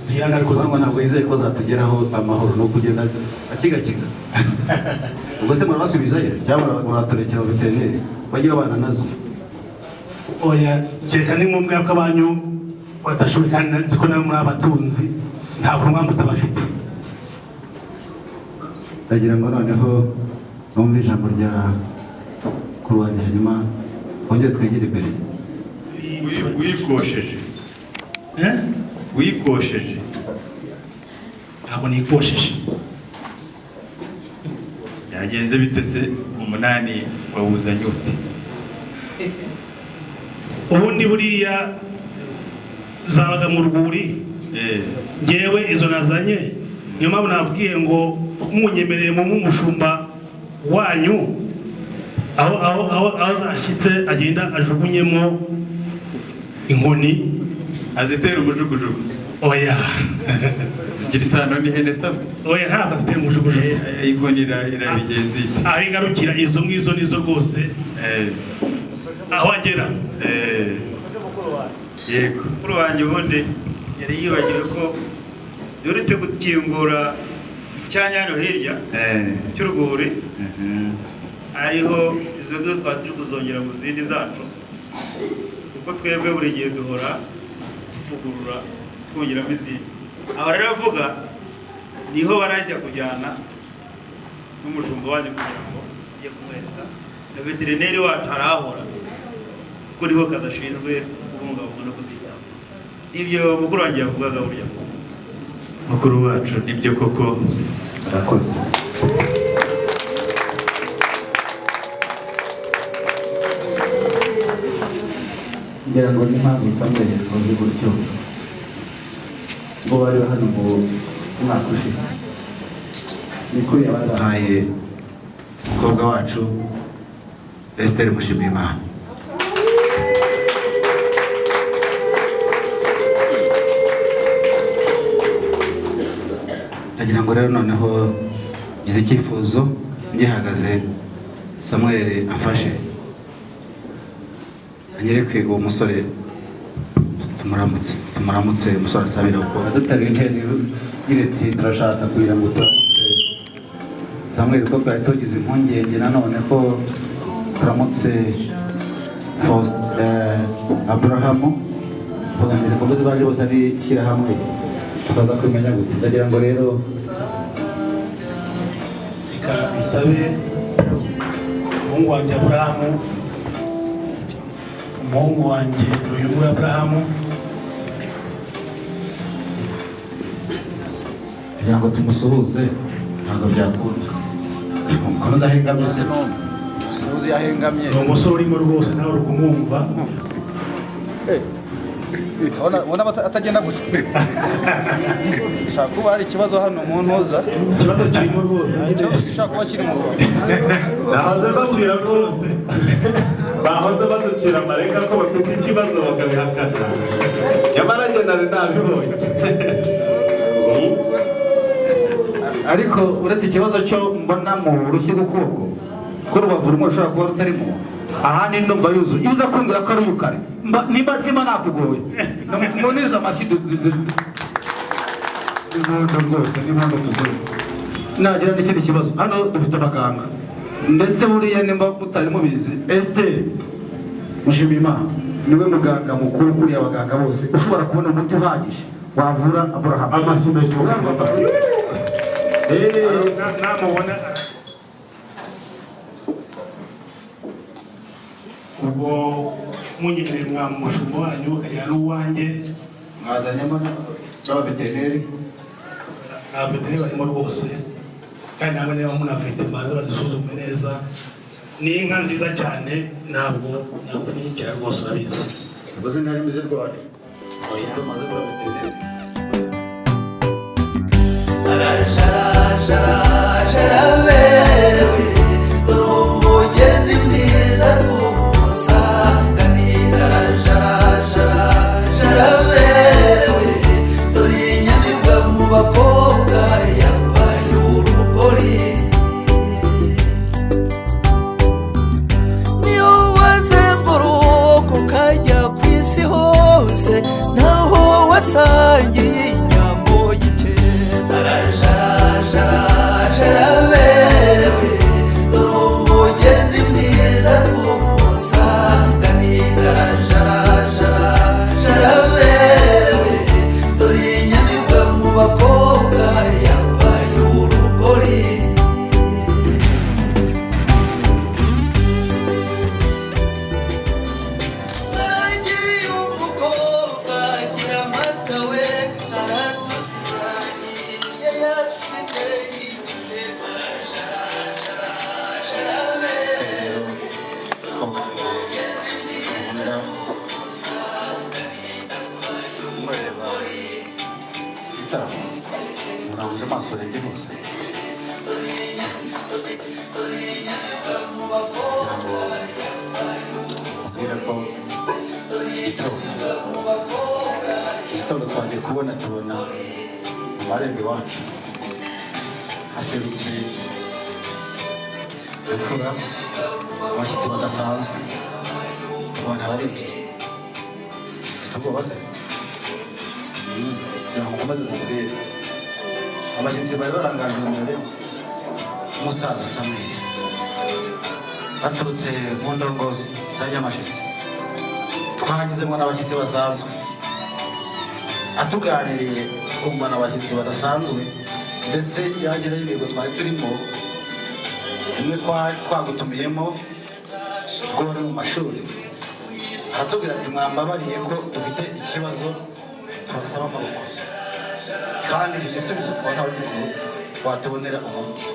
zigira ngo ariko ntabwo yizeye ko zatugeraho amahoro, no kugenda akigakiga. Ubwo se murabasubizayo cyangwa muraturekera abaveterineri bajye babana nazo? Oya, kereka ni ngombwa ko abanyu badashoboye, kandi nzi ko nawe muri abatunzi ntabwo umwamba utabafite. ndagira ngo noneho numve ijambo rya kurwanya, hanyuma twongere twegere imbere. wikosheje wikosheje ntabwo nikosheje. yagenze bite se umunani wawuzanye ute? Ubundi buriya zabaga mu rwuri, ngewe izo nazanye, niyo mpamvu nabwiye ngo munyemereye mu umushumba wanyu aho zashyitse agenda ajugunyemo inkoni, azitera umujugujugu. Oya zigira isano n'ihene se? Oya, ntabwo azitera umujugujugu. Inkoni irabigenza ite? aho igarukira izo ngizo nizo rwose, aho agera. Yego, mukuru wanjye ubundi yari yibagiwe ko uretse gukingura icyanya hano hirya cy'urwuri, ariho izo ngizo twaba turi kuzongera mu zindi zacu, kuko twebwe buri gihe duhora tuvugurura twongeramo izindi. Aho rero avuga niho barajya kujyana n'umushumba wanyu kugira ngo ujye kumwereka, na veterineri wacu arahahora kuko niho kadashinzwe kubungabunga no kuzitaho. Ibyo mukuru wanjye yavugaga burya mukuru wacu nibyo koko arakoze. ngira ngo n'impamvu isanzwe yakoze gutyo ngo bari hano mu mwaka ushize niko yabahaye umukobwa wacu Esther Mushimiyimana. ndagira ngo rero noneho ngize icyifuzo ngihagaze Samuel amfashe anyereke uwo musore tumuramutse umusore asabira kuko dutari intero gireti turashaka kugira ngo turamutse Samuel ko twari tugize impungenge nanone ko turamutse Abrahamu tugamije ko bose baje bose ari shyirahamwe tukaza kumenya gute. ndagira ngo rero reka bisabe umuhungu wanjye Aburahamu, umuhungu wanjye uyu nguyu Aburahamu, kugira ngo tumusuhuze ntabwo byakunda umukono udahengamye se uzi yahengamye ni umusore urimo rwose nawe uri kumwumva. ubona atagenda gutya ushaka kuba hari ikibazo hano mu ntuza, ikibazo kirimo rwose, ikibazo gishobora kuba kiri mu Rwanda. nahoze bacira rwose bahoze baducira amareka ko bafite ikibazo bakabihakana, nyamara njye nari nabibonye. ariko uretse ikibazo cyo mbona mu rushyi rw'ukuboko ko rubavu rumwe rushobora kuba rutarimo ahandi ndumva yuzuye iyo uza kumbwira ko ari uyukare nimba simba nakugoye munize amashyi n'impundu rwose n'impundu tuzuye. nagira n'ikindi kibazo hano dufite abaganga ndetse buriya nimba mutari mubizi Esther Mushimiyimana niwe muganga mukuru kuri abaganga bose ushobora kubona umuti uhagije wavura Aburahamu. amasume namubona ubwo munyemereye mwamushumba wanyu ukajyana n'uwanjye mwazanyemo n'abaveterineri. abaveterineri barimo rwose kandi namwe niba munafite mbaze bazisuzume neza. ni inka nziza cyane ntabwo ntinyikira rwose urabizi. ubwo se ntari mbizi rwari maze kuri veterineri araberewe dore umugeni mwiza tumusanganira. araberewe dore inyamibwa mu bakobwa yambaye urugori. niyo wazenguruka ukajya ku isi hose ntaho wasangiye inyambo y'ikeza. araberewe dore umugeni mwiza tumusanganira. araberewe dore inyamibwa mu bakobwa yambaye urugori. aragiye umukobwa agira amata we aradusizahiye yasineye. muranguje amaso urebye hose kubwira ko igitondo twagiye tubona mu marembo iwacu haserutse imfura abashyitsi badasanzwe abana barebye mfite ubwoba se kugira ngo nkomeze mubwire abashyitsi bari barangajwe imbere umusaza Samuel baturutse mu ndongozi za Nyamasheke. twagizemo n'abashyitsi basanzwe atuganiriye twumva n'abashyitsi badasanzwe ndetse yagira n'imihigo twari turimo imwe twagutumiyemo ubwo wari mu mashuri aratubwira ati mwambabariye ko dufite ikibazo tubasaba amaboko kandi icyo gisubizo twabona aho watubonera umuti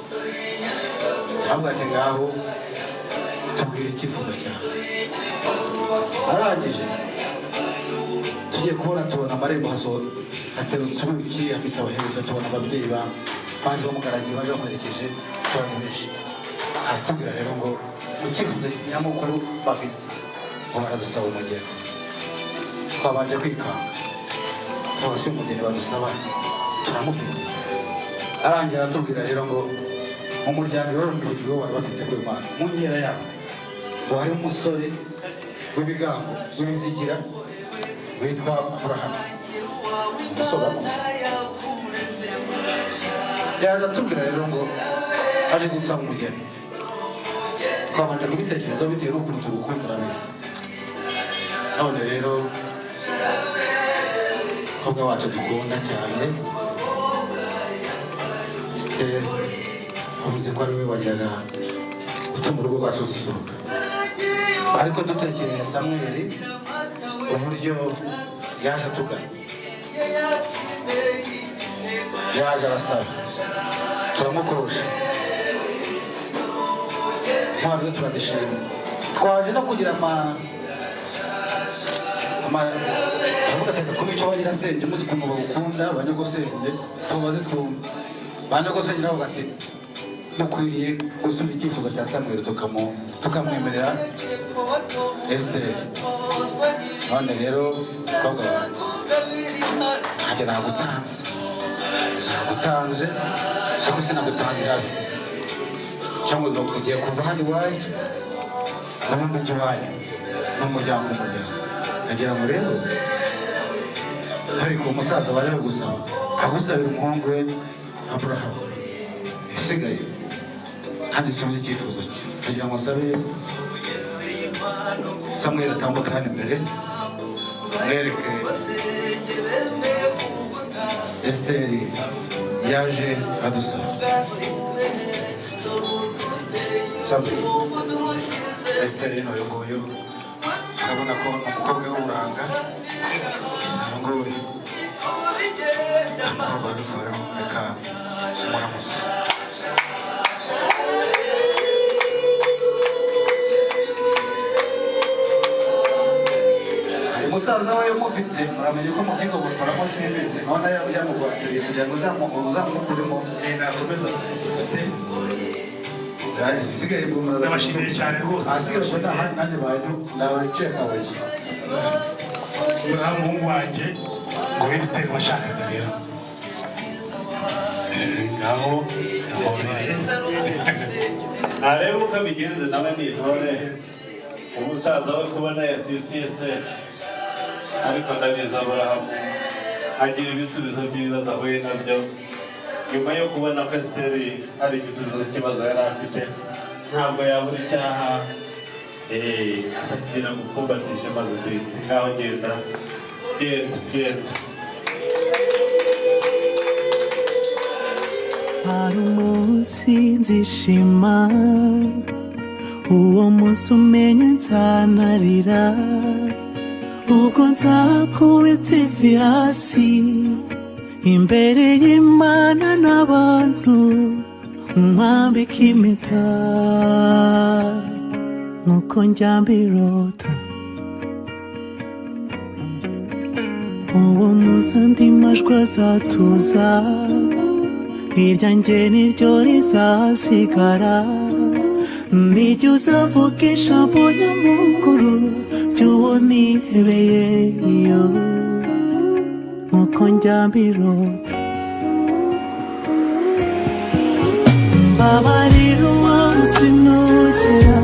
ahubwo ati ngaho tubwire icyifuzo cyawe. arangije tugiye kubona tubona amarembo haserutse ubuki afite abahereza, tubona ababyeyi baje bamugaragiye baje bamuherekeje tubona benshi. aratubwira rero ngo mu cyifuzo nyamukuru bafite ngo baradusaba umugeni. twabanje kwikanga bose umugeni badusaba turamufite. arangira aratubwira rero ngo mu muryango w'urubyiruko bari bafite ku Imana mu nkera yabo ngo hari umusore w'ibigango w'ibizigira witwa Aburahamu. umusore yaje atubwira rero ngo aje gusaba umugeni. twabanje kubitekerezaho bitewe n'ukuntu tugukunda urabizi. none rero umukobwa wacu dukunda cyane Esther, uvuze ko ari we wajyaga gutuma urugo rwacu rususuruka, ariko dutekereza Samweli uburyo yaje atugana, yaje arasaba turamukorosha ntwari turadishima. twaje no kugira turavuga teka kubica abanyirasenge muzi ukuntu bawukunda abanyagosenge, tubaze twumva abanyagosenge nabo bati dukwiriye gusubira icyifuzo cya Samweli tukamwemerera Esther. none rero umukobwa wanjye nagutanze ariko sinagutanze habi cyangwa ngo ugiye kuva hano iwanyu no mu giwanyu n'umuryango nagira ngo rero ariko umusaza waje gusaba agusabira umuhungu we Aburahamu isigaye kandi sinzi icyifuzo cye, kugira ngo sabe Samweli atambuka hano imbere mwereke Esther yaje adusaba. Esther uyu nguyu urabona ko umukobwa w'uburanga uyu umukobwa adusaba reka muramutse. umusaza we umufite muramenye ko mu kigo bukoramo simbizi none yamugwatiriye kugira ngo uzamukuremo nakomeza isigaye ndabashimiye cyane rwose. asigaye ko nanjye bantu nabaciye kabuye uriya muhungu wanjye ngo Esther washakaga rero ngaho arebe uko abigenze nawe nitore umusaza we kubona yasisiye se, ariko ndabizi Aburahamu agira ibisubizo by'ibibazo ahuye nabyo nyuma yo kubona ko Esther hari igisubizo cy'ikibazo yari afite. ntabwo yabura icyaha atashyira gupfumbatisha maze twite ngaho genda. hari umunsi nzishima, uwo munsi umenye nzanarira, ubwo nzakubita ivi hasi imbere y'Imana n'abantu nkwambika impeta nk'uko njya mbirota. uwo munsi andi majwi azatuza, irya njye niryo rizasigara, nijya uzavuga ijambo nyamukuru ry'uwo nihebeye iyo nk'uko njya mbirota. mbabarira uwo munsi nugera,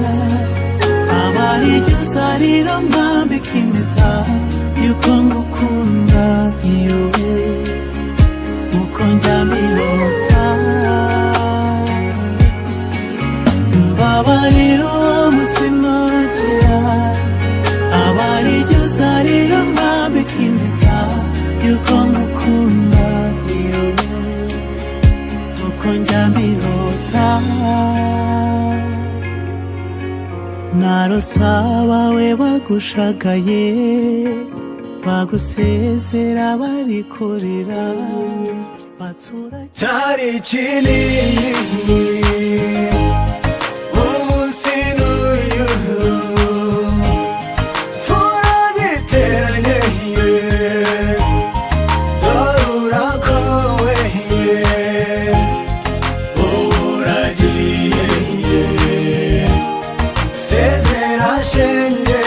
abarijya uzarira mwambika impeta y'uko ngukunda iyo nk'uko njya mbirota. mbabarira uwo munsi nugera, abarijya uzarira mwambika impeta y'uko ngukunda iyo nk'uko njya mbirota. narose abawe bagushagaye, bagusezera bari kurira, baturage tarikini umunsi n'uyu fura ziteranye dore urakowe uragiye sezera shenge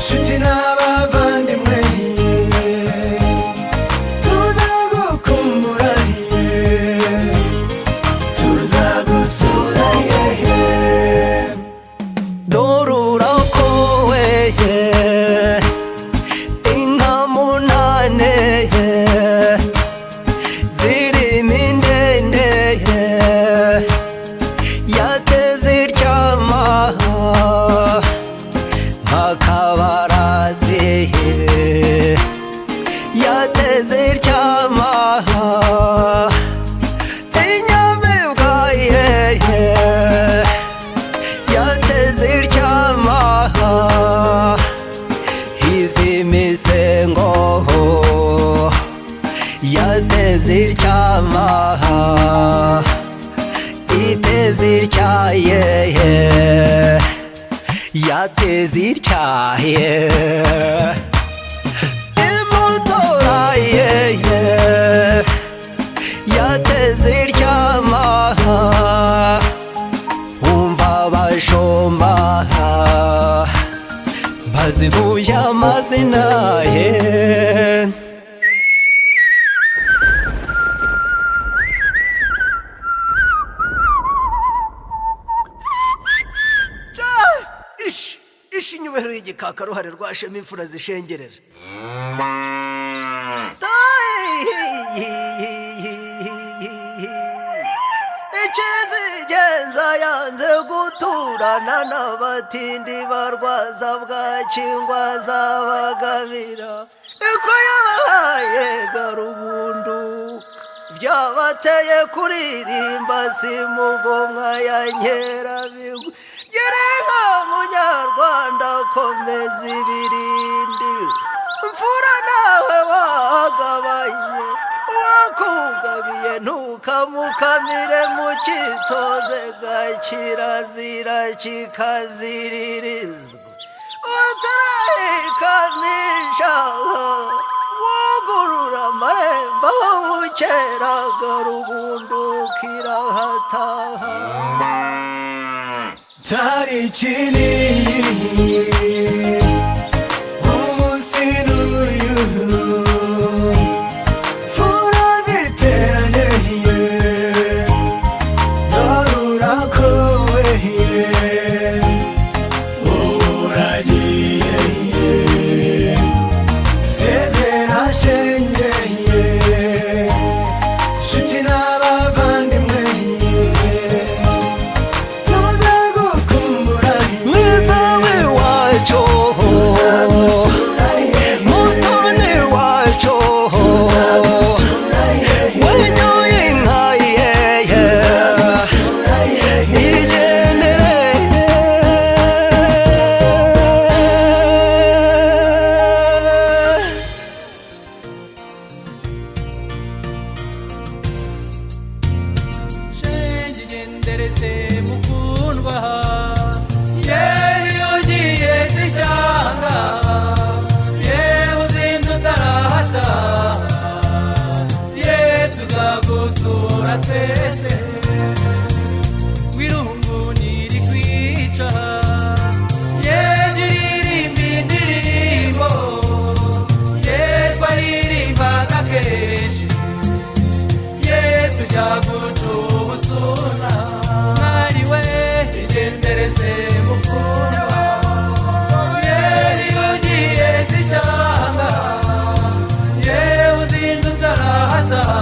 shuti n'abavandimwe tuzagukumbura tuzagusura dore urakowe inka munane zirimo indende yateze iryama nk'akabarazi yateze iryama inyamibwa yateze iryama izi misengo yateze iryama iteze ityaye yateze ityaye imutora yateze iryama umva abashomba bazivuye amazina ye ishi inyubero y'igikaka ruhare rwashema imfura zishengerera ikizigenza yanze guturana n'abatindi barwaza bwakingwa zabagabira iko yabahaye garubunduka byabateye kuririmba simugomwa ya nkerabigwi girenga munyarwanda komeza ibirindi mfura nawe wagabanye wakugabiye ntukamukamire mu cyitoze gakirazira kikaziririzwa utarayikamisha wugurura amarembo bukeraga rubundukira hataha tarikini umunsi n'uyu fura ziteranye dore urakowe uragiye sezera shenge shuti n'abavandimwe mutone wacu wanyoye inka igendere shenge igendere se mukundwa twese wirungu niri kwica yegiririmba indirimbo ye twaririmbaga kenshi ye tujya guca ubusuna mwariwe igendereze mukundwa ye iyo ugiye zishyanga ye uzindutse arahataha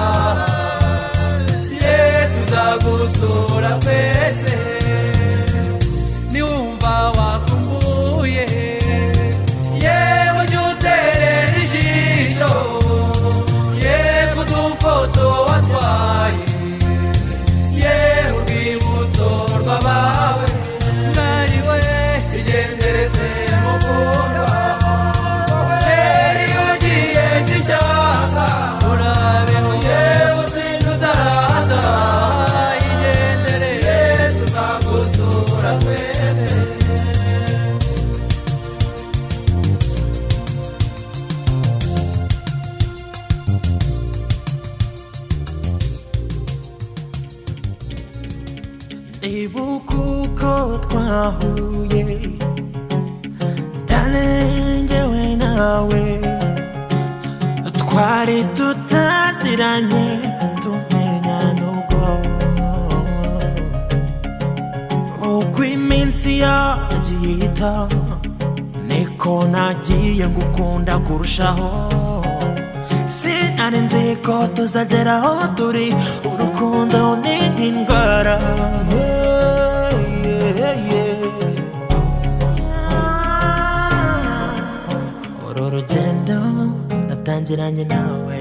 ibuka uko twahuye tarengewe nawe twari tutaziranye tumenya nubwo uko iminsi yagiye ihita niko nagiye ngukunda kurushaho sinari nzi ko tuzageraho turi urukundo ni indwara uru rugendo natangiranye nawe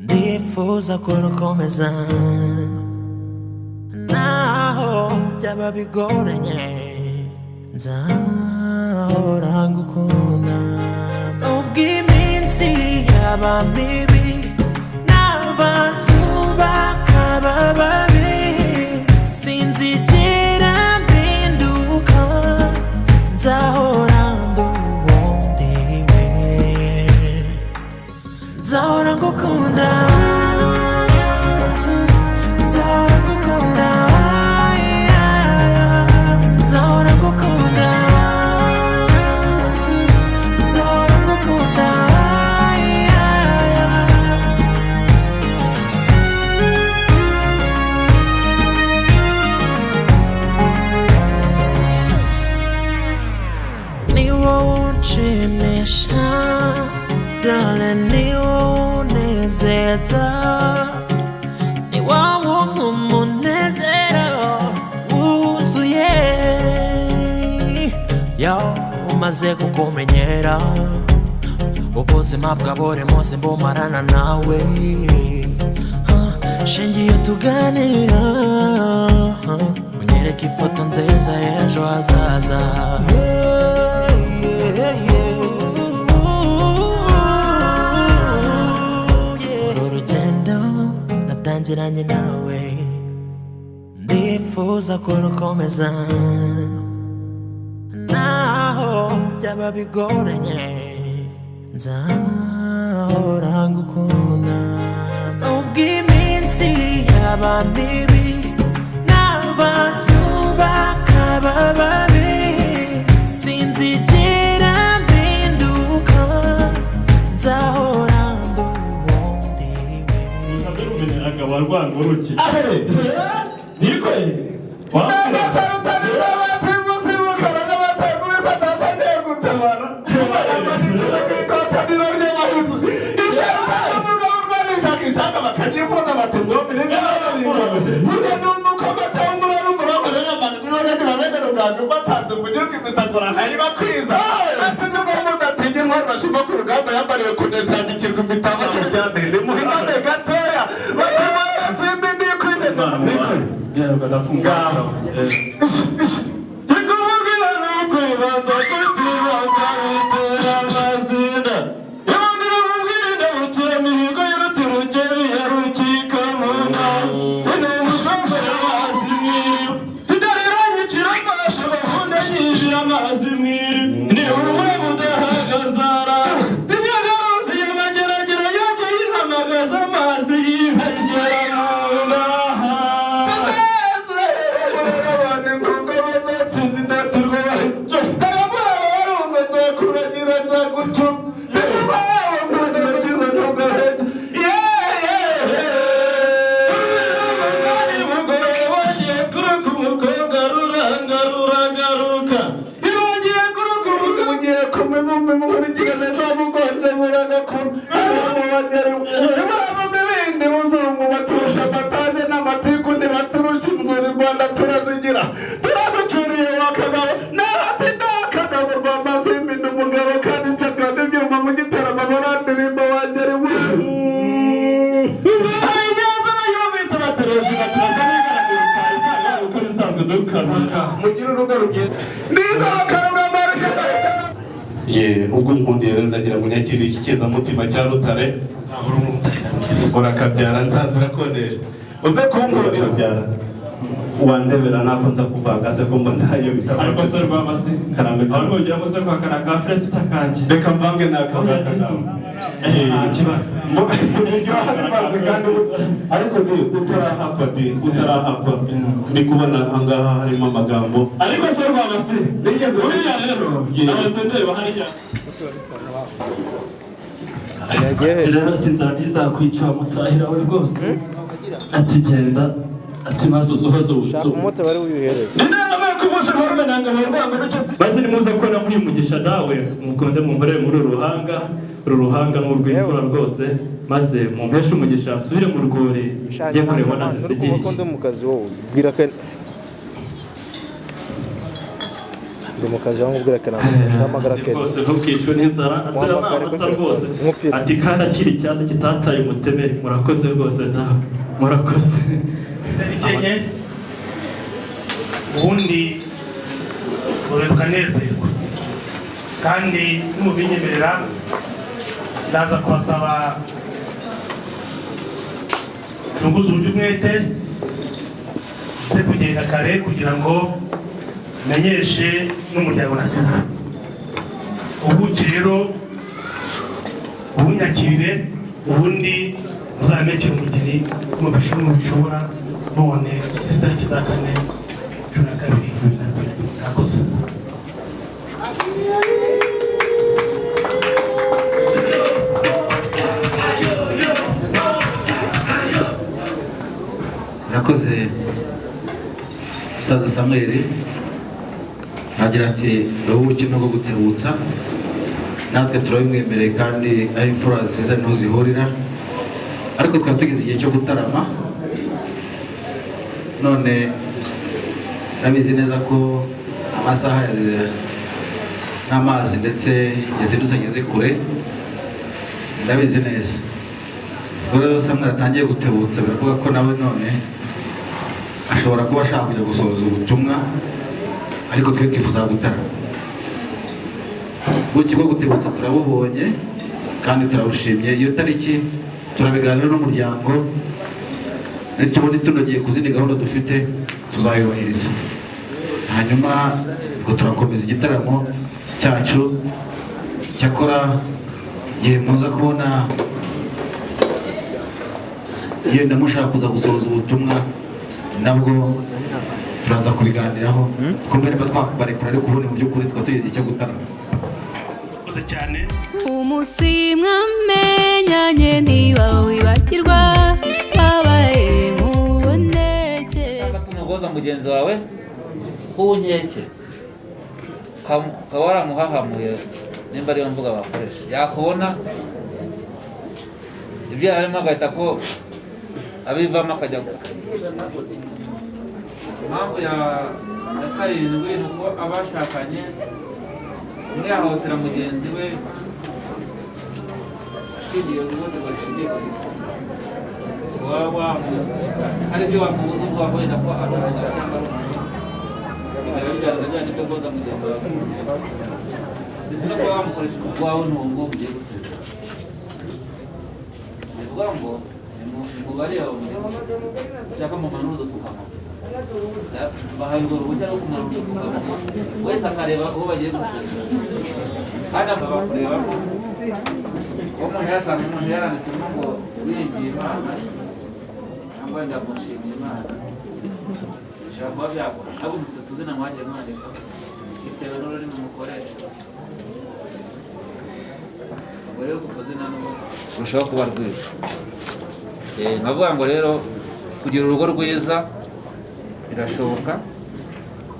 ndifuza kurukomeza naho byaba bigoranye nzahora ngukunda nubwo iminsi yaba mibi n'abantu bakaba babi sinzigera mpinduka nzahora nduwundiwe nzahora ngukunda nzahora ngukunda nzahora ngukunda nzahora ngukunda ni wowe unshimisha darling ni wowe unezeza ni wowe umunezero wuzuye yo umaze kukumenyera ubuzima bwa buri munsi mbumarana nawe shingiye tuganira unyereka ifoto nziza y'ejo hazaza uru rugendo natangiranye nawe ndifuza kurukomeza naho byaba bigoranye nzahora ngukunda nubwo iminsi yaba mibi n'abantu bakaba babi sinzigera mpinduka nzahora nduwundiwe akaba rwanguruki niko ubwo nkundiye rero ndagira ngo nyakire iki cyezamutima cya Rutare urakabyara nzazira konesha uze kunkundira byara wandebera nako nza kuvanga se ko mbona iyo bitabo ariko se rwamasi karambe aho ngira ngo se kwa kana ka Felicita kanje reka mvange naka kibazo ariko utarahakwa ndi kubona ahangaha harimo amagambo ariko se rwamasi bigeze uriya rero nawe ndeba hariya rero ati nzara ntizakwica mutahira we rwose ati genda ati maze usohoze ubutumwa umuti bari wihereza maze nimuze kubona muri mugisha nawe mukunde mumurebe muri uru ruhanga n'urw'imfura rwose maze mumpeshe umugisha asubire mu rwuri njye kureba nazisigiye kuko ndi mu kazi wowe bwira ko ndi mu kazi wangu bwira ko namagara ke rwose ntukicwe n'inzara atera rwose ati kandi akiri icyasi kitataye umutemeri murakoze rwose nawe murakoze itariki ubundi tukanezerwa kandi nimubinyemerera ndaza kubasaba cunguza uburyo umwete se kugenda kare kugira ngo menyeshe n'umuryango nasize ubuki rero ubunyakirire ubundi muzamekere umugeni mubishobora none itariki za 4 cumi na kabiri murakoze murakoze musaza Samuel agira ati ubuki no gutebutsa natwe turabimwemereye kandi ari imfura nziza niho zihurira ariko twaba tugeze igihe cyo gutarama none nabizi neza ko amasaha n'amazi ndetse yazindutse ageze kure ndabizi neza rero Samuel atangiye gutebutsa biravuga ko nawe none ashobora kuba ashaka kujya gusohoza ubutumwa ariko twe twifuza gutarama ubuki bwo gutebutsa turabubonye kandi turabushimye iyo tariki turabiganira n'umuryango nitubona tunogeye ku zindi gahunda dufite tuzayubahiriza hanyuma ngo turakomeza igitaramo cyacu cyakora igihe muza kubona yenda mushaka kuza gusohoza ubutumwa nabwo turaza kubiganiraho kumwe niba twakubarekura ariko ubundi mu by'ukuri twaba tugeze igihe cyo gutarama cyane umunsi mwamenyanye niba wibagirwa wabaye nk'uboneke umugoza mugenzi wawe ku nkeke ukaba waramuhahamuye nimba ariyo mvuga bakoresha yakubona ibyo yarimo agahita ko abivamo akajya impamvu ya karindwi ni uko abashakanye umwe yahohotera mugenzi we ashingiye ku rwego bashingiye ku waba hari ibyo wamubuza ubwo wakoresha ko atarangira cyangwa biba bigaragaza n'ibyo rwose mugenzi wawe ndetse no kuba wamukoresha ubwawe n'uwo mugiye guteza ni ukuvuga ngo umubare wawe ushaka mu manuru udupfukama bahabwa uruhushya rwo kumara udupfukama wese akareba uwo bagiye gusezera kandi akaba kureba ko umuntu yasanga umuntu yaranditsemo ngo wiringiye Imana cyangwa wenda gushima Imana bishobora kuba byakora ntabwo mufite utuzina mwagiye mwandika bitewe n'ururimi mukoresha ubwo rero ku tuzina urushaho kuba rwiza nkavuga ngo rero kugira urugo rwiza birashoboka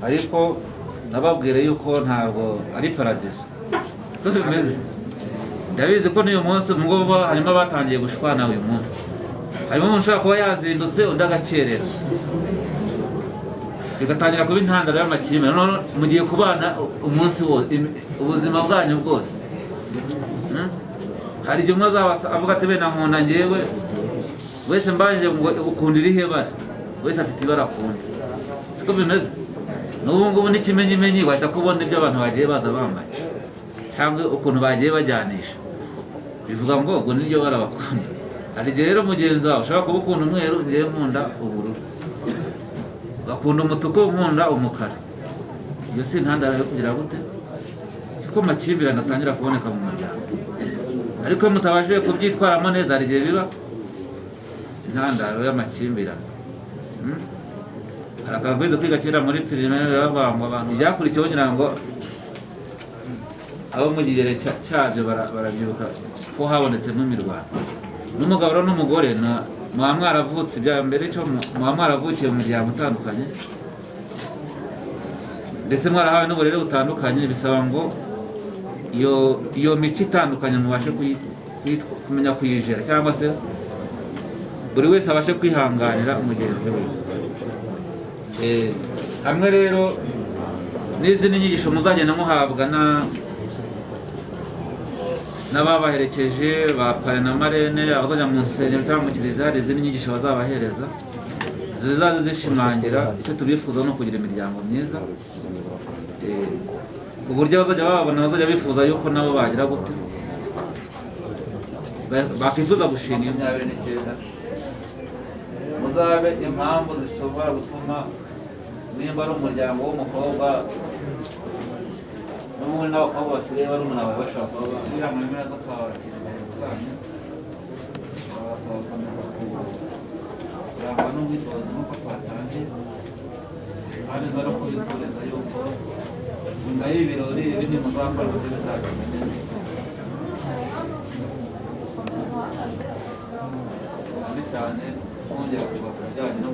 ariko nababwire yuko ntabwo ari paradiso uko bimeze ndabizi ko n'uyu munsi mugomba harimo abatangiye gushwana uyu munsi harimo umuntu ushobora kuba yazindutse undi agakerera bigatangira kuba intandaro y'amakimbirane none mugiye kubana umunsi wose ubuzima bwanyu bwose hari igihe umwe azaba avuga ati bene nkunda njyewe wese mbaje ngo ukunda irihe bara wese afite ibara akunda siko bimeze n'ubu ngubu n'ikimenyimenyi wahita kubona ibyo abantu bagiye baza bambaye cyangwa ukuntu bagiye bajyanisha bivuga ngo ubwo niryo bara bakunda hari igihe rero mugenzi wawe ushobora kuba ukunda umweru ngewe nkunda ubururu ugakunda umutuku nkunda umukara, iyo si intandaro yo kugira gute kuko amakimbirane atangira kuboneka mu muryango. Ariko iyo mutabashije kubyitwaramo neza hari igihe biba intandaro y'amakimbirane. Arakagwiza kwiga kera muri primaire bavangwa abantu byakurikiyeho ngira ngo abo mu gigere cyabyo barabyibuka ko habonetsemo imirwano. N'umugabo n'umugore muba mwaravutse ibya mbere cyo muba mwaravukiye mu miryango itandukanye ndetse mwarahawe n'uburere butandukanye, bisaba ngo iyo mico itandukanye mubashe kumenya kuyijera cyangwa se buri wese abashe kwihanganira umugenzi we. Hamwe rero n'izindi nyigisho muzagenda muhabwa n'ababaherekeje ba pare na marene, abazajya mu nsengero cyangwa mu kiliziya, hari izindi nyigisho bazabahereza zizaza zishimangira icyo tubifuza no kugira imiryango myiza, uburyo bazajya bababona bazajya bifuza yuko nabo bagira gute bakifuza gushinga iyo 29 muzabe impamvu zishobora gutuma nimba ari umuryango w'umukobwa n'ubundi n'abakobwa basigaye bari umuntu abaye bashobora kuba kugira ngo nimero zo twabakiriye zanyu babasaba gukomeza kurangwa n'ubwitonzi nk'uko twatangiye kandi nza no kubifuriza yuko nyuma y'ibirori ibindi muzakora mu gihe bizagenda neza. Cyane kongera kuva ku bijyanye no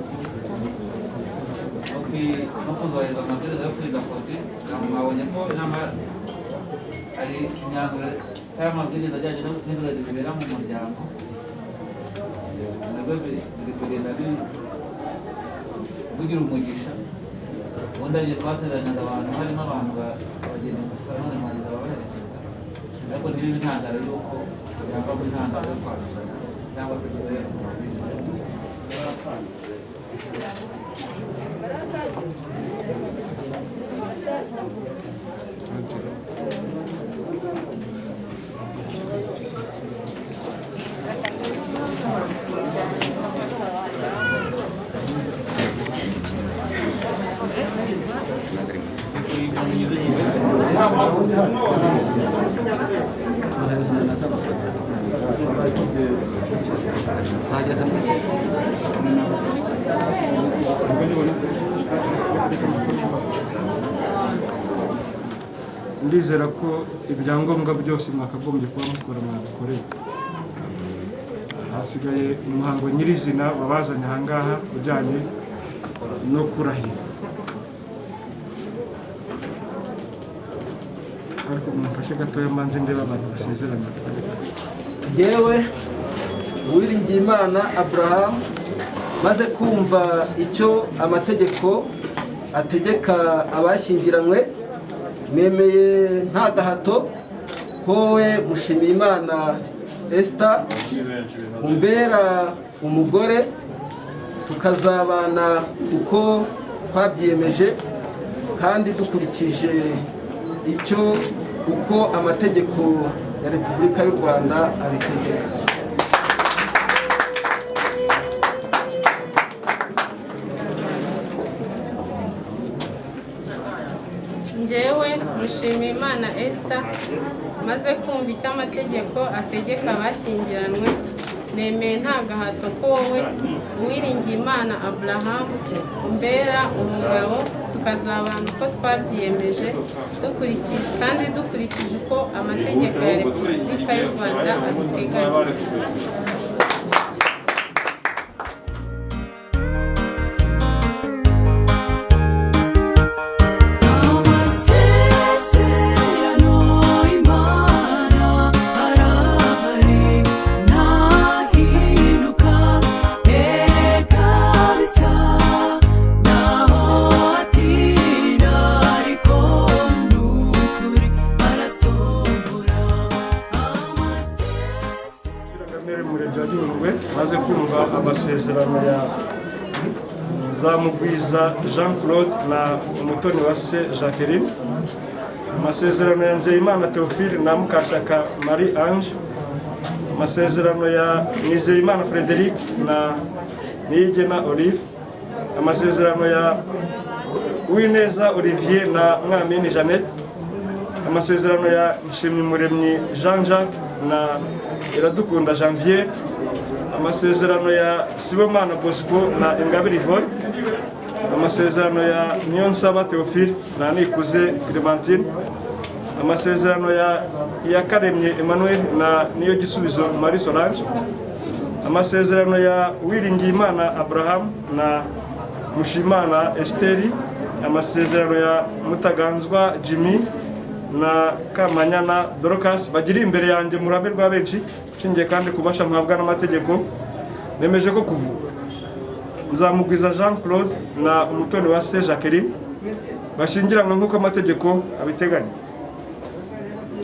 kuzubahiriza amabwiriza yo kwirinda covid. Mwabonye ko inama ari imyanzuro cyangwa amabwiriza ajyanye no guhindura bibera mu muryango nabwo biri kugenda bugira umugisha. Ubundi agiye twasezeranaga abantu harimo abantu bagenda gusa none mwangiza babaherekeza, ariko ntibibe intandaro y'uko byavamo intandaro yo kwanduzanya cyangwa se kubera ndizera ko ibyangombwa byose mwakagombye kuba mukora mwabikoreye. Hasigaye umuhango nyirizina babazanye ahangaha ujyanye no kurahira, ariko mumfashe gatoya mbanze ndeba abantu basezeranye. Yewe Uwiringiyimana Abraham maze kumva icyo amategeko ategeka abashyingiranywe, nemeye nta gahato ko we Mushimiyimana Esther umbera umugore, tukazabana uko twabyiyemeje kandi dukurikije uko amategeko ya Repubulika y'u Rwanda abitegeka. Njyewe Mushimiyimana Esther maze kumva icyo amategeko ategeka abashyingiranywe, nemeye nta gahato ko wowe Uwiringiyimana Abraham umbera umugabo, tukazabana uko twabyiyemeje dukurikije uko amategeko ya Repubulika y'u Rwanda abiteganya. maze kumva amasezerano ya Zamugwiza Jean Claude na Umutoniwase Jacqueline, amasezerano ya Nzeyimana Theophile na Mukashaka Marie Ange, amasezerano ya Nizeyimana Frederic na Niyigena Olive, amasezerano ya Uwineza Olivier na Mwamini Jeannette, amasezerano ya Nshimyumuremyi Jean Jacques na Iradukunda Janvier, amasezerano ya Sibomana Bosco na Ingabire Yvonne, amasezerano ya Niyonsaba Theophile na Nikuze Clementine, amasezerano ya Karemye Emmanuel na Niyo Gisubizo Marie Solange, amasezerano ya Uwiringiyimana Abraham na Mushimana Esteri, amasezerano ya Mutaganzwa Jimmy na Kamanyana Dorcas bagiri imbere yanjye mu ruhame rwa benshi, nshingiye kandi kubasha mpabwa n'amategeko. Nemeje ko kuvuga Nzamugwiza Jean Claude na Umutoniwase Jacqueline bashyingiranywe nk'uko amategeko abiteganya.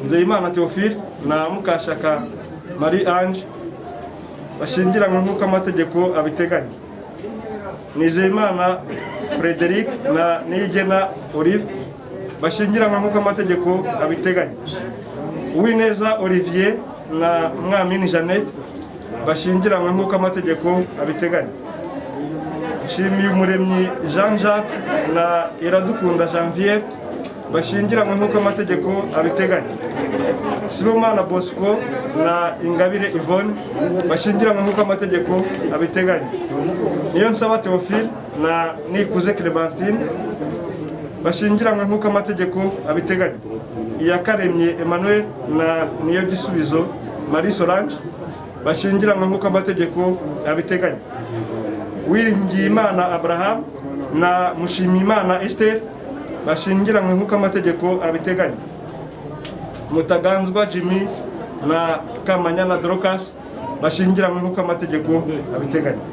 Nzeyimana Theophile na Mukashaka Marie Ange bashyingiranywe nk'uko amategeko abiteganya. Nizeyimana Frederic na Niyigena Olive bashyingiranywe nk'uko amategeko abiteganya. Uwineza Olivier na Mwamini Jeannette bashyingiranywe nk'uko amategeko abiteganya. Nshimyumuremyi Jean Jacques na Iradukunda Janvier bashyingiranywe nk'uko amategeko abiteganya. Sibomana Bosco na Ingabire Yvonne bashyingiranywe nk'uko amategeko abiteganya. Niyonsaba Theophile na Nikuze Clementine bashyingiranywe nk'uko amategeko abiteganya. Iyakaremye Emmanuel na Niyo Gisubizo Marie Solange bashyingiranywe nk'uko amategeko abiteganya. Uwiringiyimana Abraham na Mushimiyimana Esther bashyingiranywe nk'uko amategeko abiteganya. Mutaganzwa Jimmy na Kamanyana Dorcas bashyingiranywe nk'uko amategeko abiteganya.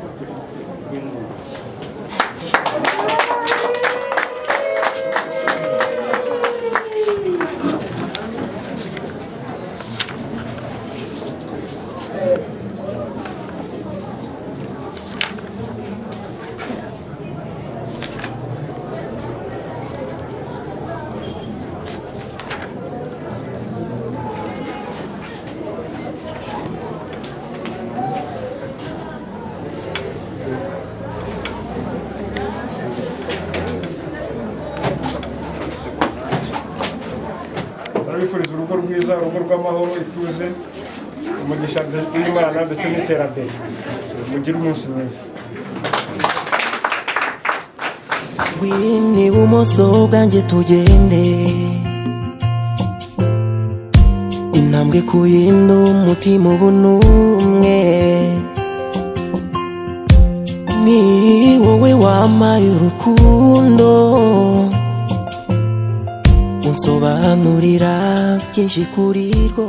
Bifuriza urugo rwiza, urugo rw'amahoro, ituze, umugisha w'Imana ndetse n'iterambere. Mugire umunsi mwiza. Ngwini bumoso bwanjye tugende, intambwe ku yindi umutima ubunumwe, ni wowe wampaye urukundo, unsobanurira byinshi kuri rwo.